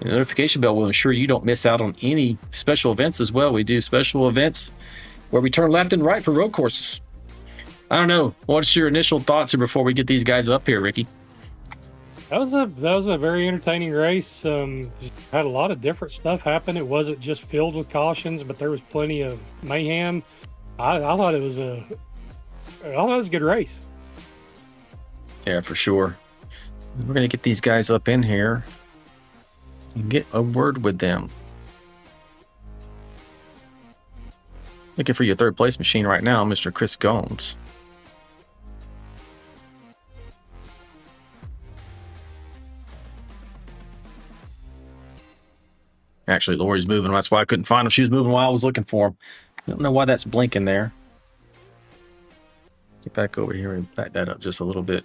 Speaker 3: And the notification bell will ensure you don't miss out on any special events as well. We do special events where we turn left and right for road courses. I don't know. What's your initial thoughts here before we get these guys up here, Ricky?
Speaker 4: That was a very entertaining race. Had a lot of different stuff happen. It wasn't just filled with cautions, but there was plenty of mayhem. I thought it was a good race.
Speaker 3: Yeah, for sure. We're going to get these guys up in here and get a word with them. Looking for your third place machine right now, Mr. Chris Gomes. Actually, Lori's moving. That's why I couldn't find him. She was moving while I was looking for him. I don't know why that's blinking there. Get back over here and back that up just a little bit.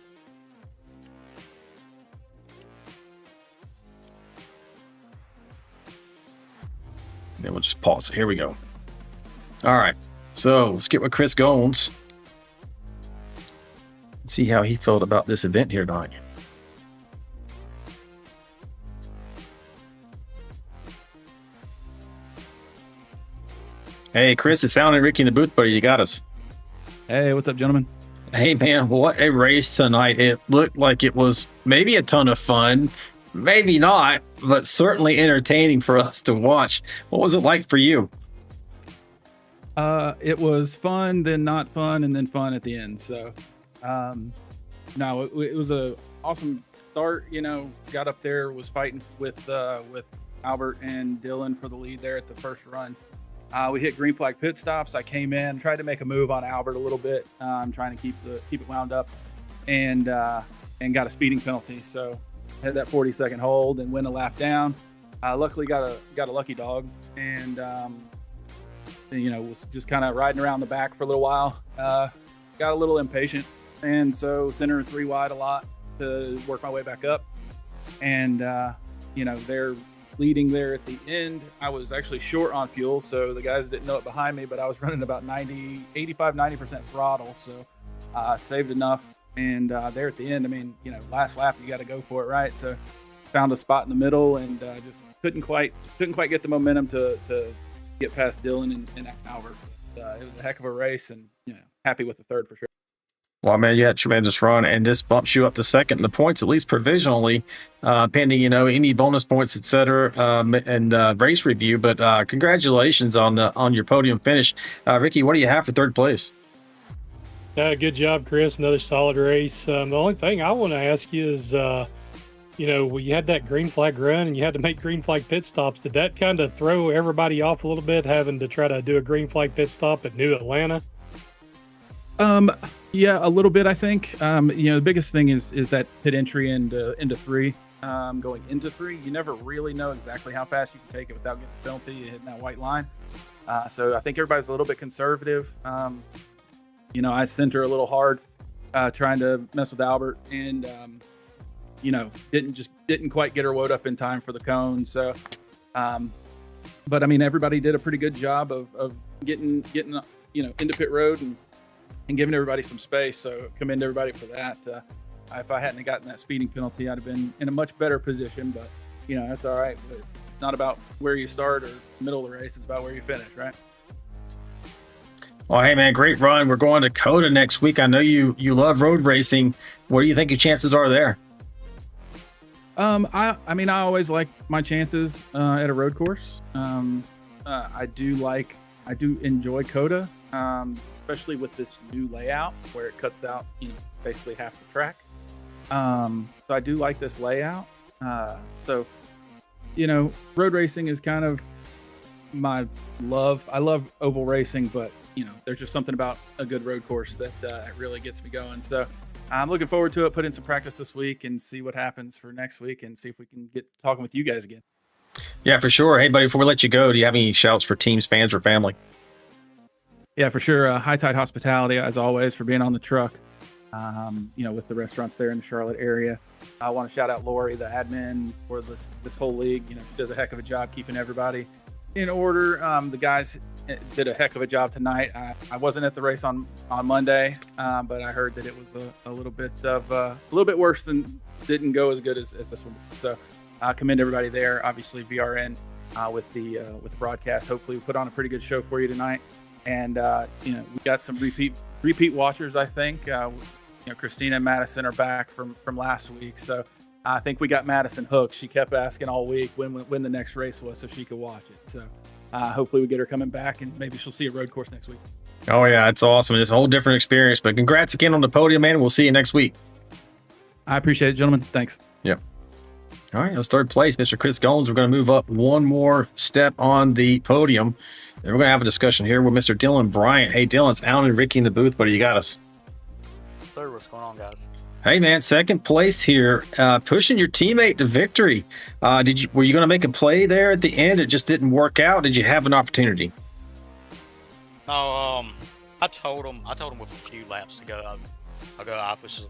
Speaker 3: Then we'll just pause it. Here we go. All right. So let's get with Chris Gomes. See how he felt about this event here tonight. Hey, Chris, it's Alan and Ricky in the booth, buddy. You got us.
Speaker 12: Hey, what's up, gentlemen?
Speaker 3: Hey, man, what a race tonight. It looked like it was maybe a ton of fun, maybe not, but certainly entertaining for us to watch. What was it like for you?
Speaker 12: It was fun, then not fun, and then fun at the end. So, no, it was a awesome start. You know, got up there, was fighting with Albert and Dylan for the lead there at the first run. We hit green flag pit stops. I came in, tried to make a move on Albert a little bit. I'm trying to keep it wound up, and got a speeding penalty. So had that 40-second hold and went a lap down. Luckily got a lucky dog, and was just kind of riding around the back for a little while. Got a little impatient, and so center 3 wide a lot to work my way back up. And they're leading there at the end. I was actually short on fuel, so the guys didn't know it behind me, but I was running about 90% throttle, so saved enough. And there at the end, I mean, last lap you got to go for it, right? So found a spot in the middle, and just couldn't quite get the momentum to get past Dylan and Albert. It was a heck of a race, and happy with the third for sure.
Speaker 3: Well, man, you had a tremendous run, and this bumps you up to second in the points, at least provisionally, pending, any bonus points, et cetera, and race review. But congratulations on your podium finish. Ricky, what do you have for third place?
Speaker 4: Good job, Chris. Another solid race. The only thing I want to ask you is, you had that green flag run and you had to make green flag pit stops. Did that kind of throw everybody off a little bit, having to try to do a green flag pit stop at New Atlanta?
Speaker 12: Yeah, a little bit, I think. The biggest thing is that pit entry into 3. Going into 3, you never really know exactly how fast you can take it without getting a penalty and hitting that white line. So I think everybody's a little bit conservative. I center a little hard, trying to mess with Albert, and didn't quite get her woed up in time for the cone. So, but I mean, everybody did a pretty good job of getting into pit road and giving everybody some space. So commend everybody for that. If I hadn't gotten that speeding penalty, I'd have been in a much better position, but that's all right. But it's not about where you start or middle of the race. It's about where you finish, right?
Speaker 3: Well, hey, man, great run. We're going to COTA next week. I know you love road racing. What do you think your chances are there?
Speaker 12: I always like my chances at a road course. I do enjoy COTA, especially with this new layout where it cuts out basically half the track. So I do like this layout. So road racing is kind of my love. I love oval racing, but there's just something about a good road course that really gets me going. So I'm looking forward to it. Put in some practice this week and see what happens for next week, and see if we can get talking with you guys again.
Speaker 3: Yeah, for sure. Hey, buddy, before we let you go, do you have any shouts for teams, fans, or family?
Speaker 12: Yeah, for sure. High Tide Hospitality, as always, for being on the truck, with the restaurants there in the Charlotte area. I want to shout out Lori, the admin for this whole league. She does a heck of a job keeping everybody in order. The guys did a heck of a job tonight. I wasn't at the race on Monday, but I heard that it was a little bit worse than, didn't go as good as this one. So I commend everybody there. Obviously VRN with the broadcast. Hopefully we put on a pretty good show for you tonight. And we got some repeat watchers, I think. Christina and Madison are back from last week, so I think we got Madison hooked. She kept asking all week when the next race was so she could watch it. So hopefully we get her coming back, and maybe she'll see a road course next week.
Speaker 3: Oh yeah, it's awesome. It's a whole different experience. But congrats again on the podium, man. We'll see you next week.
Speaker 12: I appreciate it, gentlemen. Thanks.
Speaker 3: Yep. All right, that's third place, Mr. Chris Goins. We're going to move up one more step on the podium. And we're going to have a discussion here with Mr. Dylan Bryant. Hey, Dylan, it's Alan and Ricky in the booth, buddy. You got us.
Speaker 13: Sir, what's going on, guys?
Speaker 3: Hey, man, second place here, pushing your teammate to victory. Were you going to make a play there at the end? It just didn't work out. Did you have an opportunity?
Speaker 13: No, I told him with a few laps to go. I was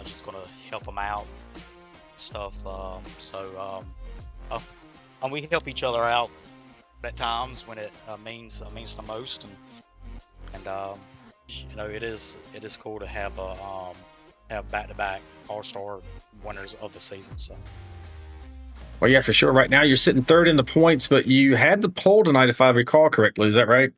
Speaker 13: just going to help him out, stuff. And we help each other out at times when it means the most, and it is cool to have back-to-back all-star winners of the season. So,
Speaker 3: Well, yeah, for sure. Right now you're sitting third in the points, but you had the pole tonight, if I recall correctly. Is that right?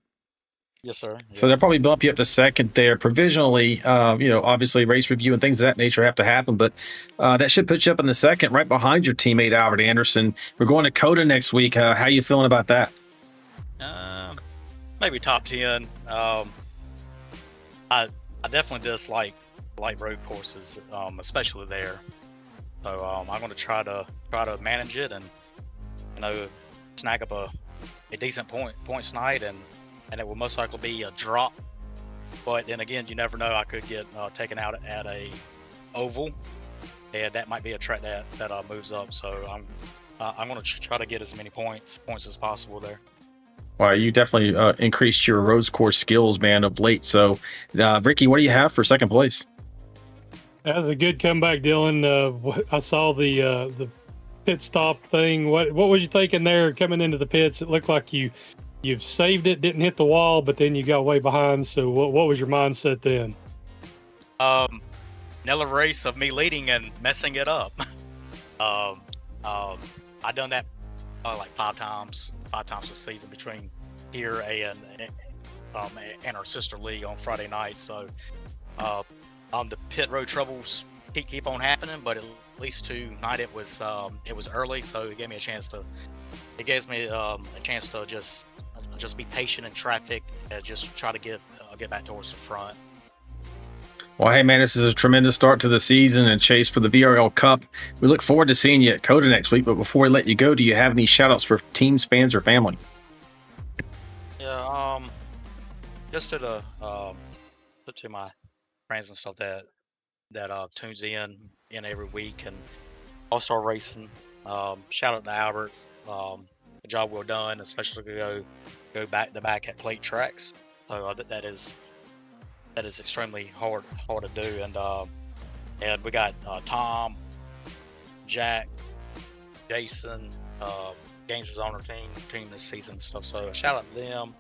Speaker 13: Yes, sir.
Speaker 3: So they'll probably bump you up to second there provisionally. Obviously race review and things of that nature have to happen, but that should put you up in the second, right behind your teammate Albert Anderson. We're going to Coda next week. How you feeling about that?
Speaker 13: Maybe top 10. I definitely dislike light road courses, especially there. So I'm going to try to manage it and snag up a decent points night, and it will most likely be a drop. But then again, you never know. I could get taken out at a oval, and that might be a track that moves up. So I'm going to try to get as many points as possible there.
Speaker 3: Well, you definitely increased your road course skills, man, of late. So, Ricky, what do you have for second place?
Speaker 4: That was a good comeback, Dylan. I saw the pit stop thing. What was you thinking there coming into the pits? It looked like you saved it, didn't hit the wall, but then you got way behind. So what was your mindset then?
Speaker 13: Another race of me leading and messing it up. I done that like five times this season between here and our sister league on Friday night. So the pit road troubles keep on happening, but at least tonight it was early, so it gave me a chance to just be patient in traffic and just try to get back towards the front.
Speaker 3: Well, hey, man, this is a tremendous start to the season and chase for the VRL Cup. We look forward to seeing you at Coda next week, but before we let you go, do you have any shout-outs for teams, fans, or family?
Speaker 13: Yeah, just to my friends and stuff that tunes in every week, and All-Star Racing. Shout out to Albert. A job well done, especially to go back to back at plate tracks. So that is extremely hard to do. And we got Tom, Jack, Jason, Gaines is on our team this season and stuff. So shout out to them.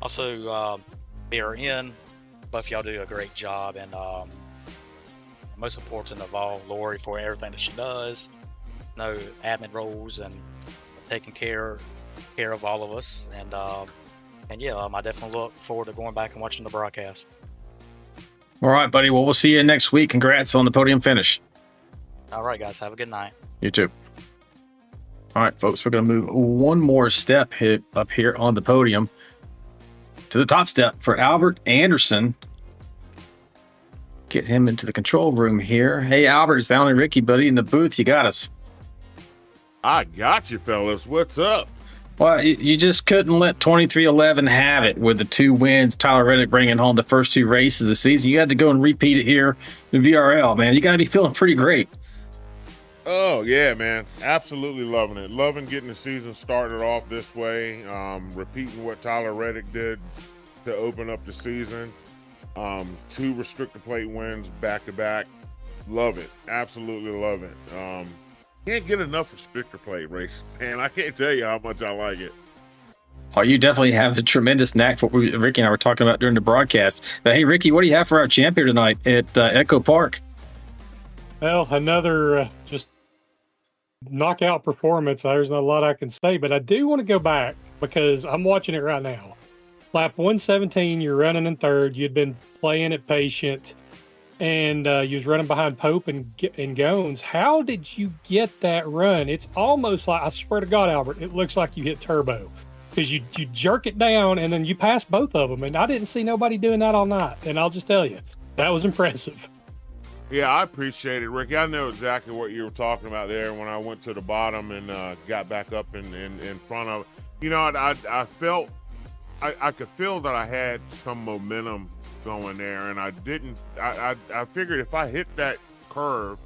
Speaker 13: Also, VRN. Both y'all do a great job, and most important of all, Lori, for everything that she does. Admin roles and taking care of all of us. And yeah, I definitely look forward to going back and watching the broadcast.
Speaker 3: All right, buddy. Well, we'll see you next week. Congrats on the podium finish.
Speaker 13: All right, guys. Have a good night.
Speaker 3: You too. All right, folks. We're going to move one more step up here on the podium to the top step for Albert Anderson. Get him into the control room here. Hey, Albert, it's Alan and Ricky, buddy, in the booth. You got us.
Speaker 6: I got you, fellas. What's up?
Speaker 3: Well, you just couldn't let 2311 have it with the 2 wins. Tyler Reddick bringing home the first 2 races of the season. You had to go and repeat it here in VRL, man. You got to be feeling pretty great.
Speaker 6: Oh, yeah, man. Absolutely loving it. Loving getting the season started off this way. Repeating what Tyler Reddick did to open up the season. 2 restrictor plate wins back-to-back. Love it. Absolutely love it. Can't get enough restrictor plate racing, man. I can't tell you how much I like it.
Speaker 3: Oh, you definitely have a tremendous knack for what Ricky and I were talking about during the broadcast. But hey, Ricky, what do you have for our champ here tonight at EchoPark?
Speaker 4: Well, another just knockout performance. There's not a lot I can say, but I do want to go back because I'm watching it right now. Lap 117, you're running in third. You'd been playing it patient, and you was running behind Pope and Gones. How did you get that run? It's almost like, I swear to God, Albert, it looks like you hit turbo because you jerk it down and then you pass both of them. And I didn't see nobody doing that all night. And I'll just tell you, that was impressive.
Speaker 6: Yeah, I appreciate it, Ricky. I know exactly what you were talking about there when I went to the bottom and got back up in front of. I felt I could feel that I had some momentum going there, and I didn't. I figured if I hit that curve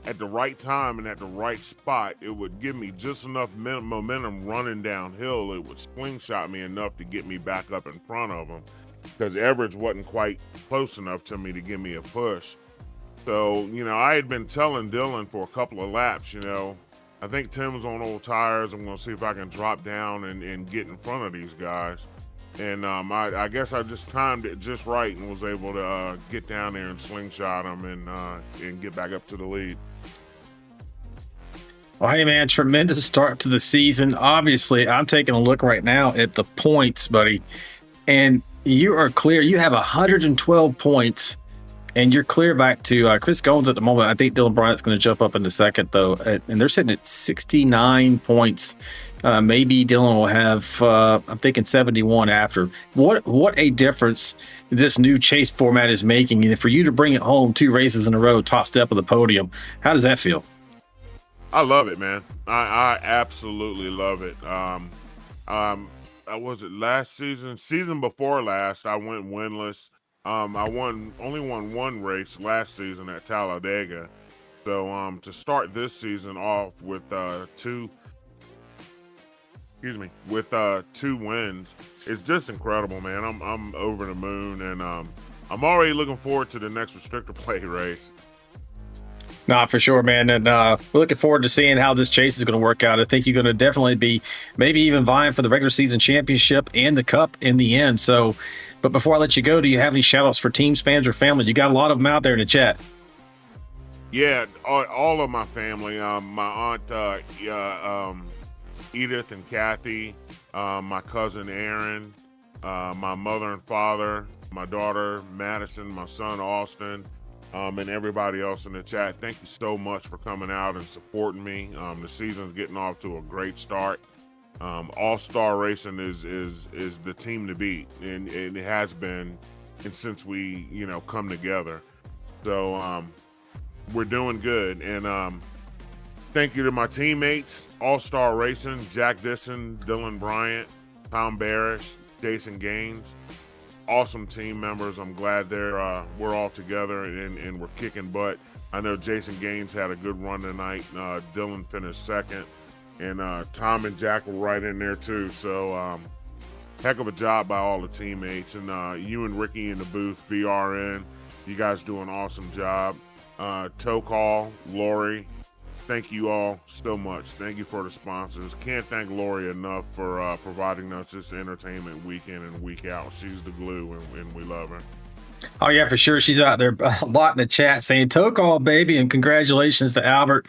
Speaker 6: at the right time and at the right spot, it would give me just enough momentum running downhill. It would slingshot me enough to get me back up in front of them, because Everidge wasn't quite close enough to me to give me a push. So, I had been telling Dylan for a couple of laps, I think Tim's on old tires. I'm going to see if I can drop down and get in front of these guys. And I guess I just timed it just right and was able to get down there and slingshot them and get back up to the lead.
Speaker 3: Well, hey, man, tremendous start to the season. Obviously, I'm taking a look right now at the points, buddy. And You are clear. You have 112 points, and you're clear back to Chris Goins at the moment. I think Dylan Bryant's going to jump up in the second, though, and they're sitting at 69 points. Maybe Dylan will have, I'm thinking 71 after. What a difference this new chase format is making. And for you to bring it home 2 races in a row, top step of the podium, how does that feel?
Speaker 6: I love it, man. I absolutely love it. Was it last season? Season before last, I went winless. I only won 1 race last season at Talladega. So to start this season off with 2 wins, it's just incredible, man. I'm over the moon, and I'm already looking forward to the next restrictor plate race.
Speaker 3: Nah, for sure, man. And we're looking forward to seeing how this chase is going to work out. I think you're going to definitely be maybe even vying for the regular season championship and the cup in the end. So, but before I let you go, do you have any shout outs for teams, fans, or family? You got a lot of them out there in the chat.
Speaker 6: Yeah, all of my family, my aunt Edith and Kathy, my cousin Aaron, my mother and father, my daughter Madison, my son Austin, and everybody else in the chat. Thank you so much for coming out and supporting me. The season's getting off to a great start. All-Star Racing is the team to beat, and it has been, and since we come together. So we're doing good, and thank you to my teammates, All-Star Racing, Jack Disson, Dylan Bryant, Tom Barish, Jason Gaines. Awesome team members. I'm glad we're all together and we're kicking butt. I know Jason Gaines had a good run tonight. Dylan finished second, and Tom and Jack were right in there too. So heck of a job by all the teammates, and you and Ricky in the booth, VRN, you guys do an awesome job. Tow Call, Lori, thank you all so much. Thank you for the sponsors. Can't thank Lori enough for providing us this entertainment week in and week out. She's the glue, and we love her.
Speaker 3: Oh, yeah, for sure. She's out there a lot in the chat saying, "Tow call, baby," and congratulations to Albert.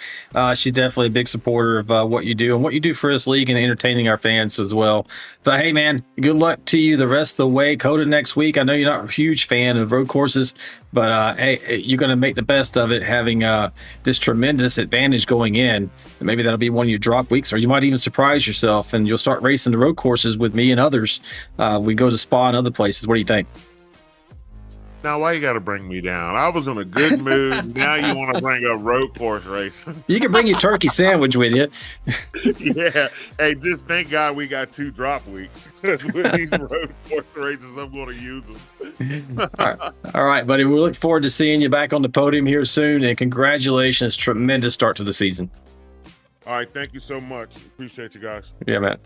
Speaker 3: She's definitely a big supporter of what you do and what you do for this league and entertaining our fans as well. But, hey, man, good luck to you the rest of the way. Coda next week. I know you're not a huge fan of road courses, but, hey, you're going to make the best of it having this tremendous advantage going in. Maybe that'll be one of your drop weeks, or you might even surprise yourself, and you'll start racing the road courses with me and others. We go to Spa and other places. What do you think?
Speaker 6: Now, why you got to bring me down? I was in a good mood. Now you want to bring up road course racing.
Speaker 3: You can bring your turkey sandwich with you.
Speaker 6: Yeah. Hey, just thank God we got 2 drop weeks. With these road course races, I'm going to use them.
Speaker 3: All right, buddy. We look forward to seeing you back on the podium here soon. And congratulations. Tremendous start to the season.
Speaker 6: All right. Thank you so much. Appreciate you guys.
Speaker 3: Yeah, man.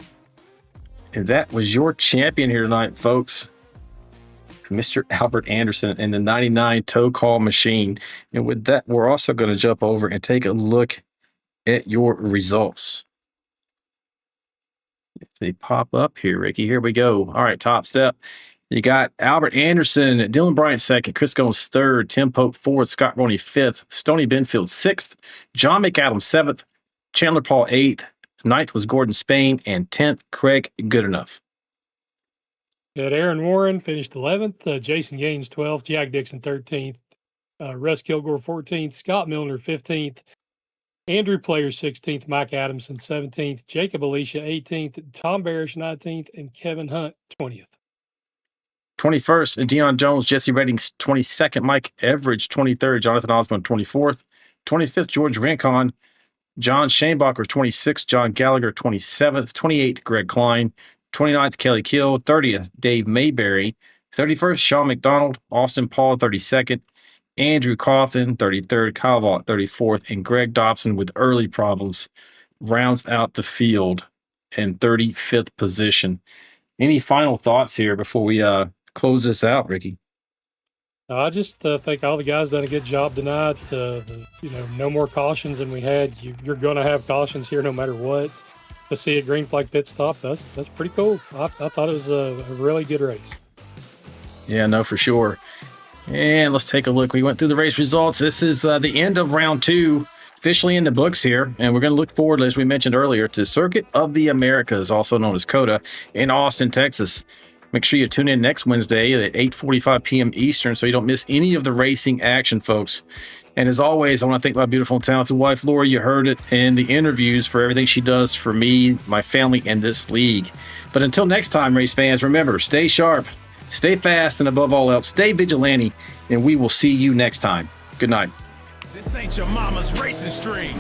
Speaker 3: And that was your champion here tonight, folks. Mr. Albert Anderson and the 99 tow call machine. And with that, we're also going to jump over and take a look at your results. They pop up here, Ricky. Here we go. All right, top step. You got Albert Anderson, Dylan Bryant second, Chris Goins third, Tim Pope fourth, Scott Roney fifth, Stoney Benfield sixth, John McAdams seventh, Chandler Paul eighth, ninth was Gordon Spain, and 10th, Craig Goodenough.
Speaker 4: Got Aaron Warren finished 11th, Jason Gaines 12th, Jack Dixon 13th, Russ Kilgore 14th, Scott Milner 15th, Andrew Player 16th, Mike Adamson 17th, Jacob Alicia 18th, Tom Barish 19th, and Kevin Hunt 20th.
Speaker 3: 21st, Deion Jones, Jesse Reddings 22nd, Mike Everidge 23rd, Jonathan Osborne 24th, 25th, George Rincon, John Shanebacher 26th, John Gallagher 27th, 28th, Greg Klein, 29th, Kelly Kill, 30th, Dave Mayberry, 31st, Sean McDonald, Austin Paul, 32nd, Andrew Cawthon, 33rd, Kyle Vaught, 34th, and Greg Dobson with early problems rounds out the field in 35th position. Any final thoughts here before we close this out, Ricky?
Speaker 4: I just think all the guys done a good job tonight. No more cautions than we had. You're going to have cautions here no matter what. To see a green flag pit stop, that's pretty cool. I thought it was a really good race.
Speaker 3: Yeah, no, for sure. And let's take a look. We went through the race results. This is the end of round 2, officially in the books here. And we're going to look forward, as we mentioned earlier, to Circuit of the Americas, also known as COTA, in Austin, Texas. Make sure you tune in next Wednesday at 8:45 p.m. Eastern so you don't miss any of the racing action, folks. And as always, I want to thank my beautiful and talented wife, Lori. You heard it in the interviews for everything she does for me, my family, and this league. But until next time, race fans, remember, stay sharp, stay fast, and above all else, stay vigilante, and we will see you next time. Good night.
Speaker 1: This ain't your mama's racing stream.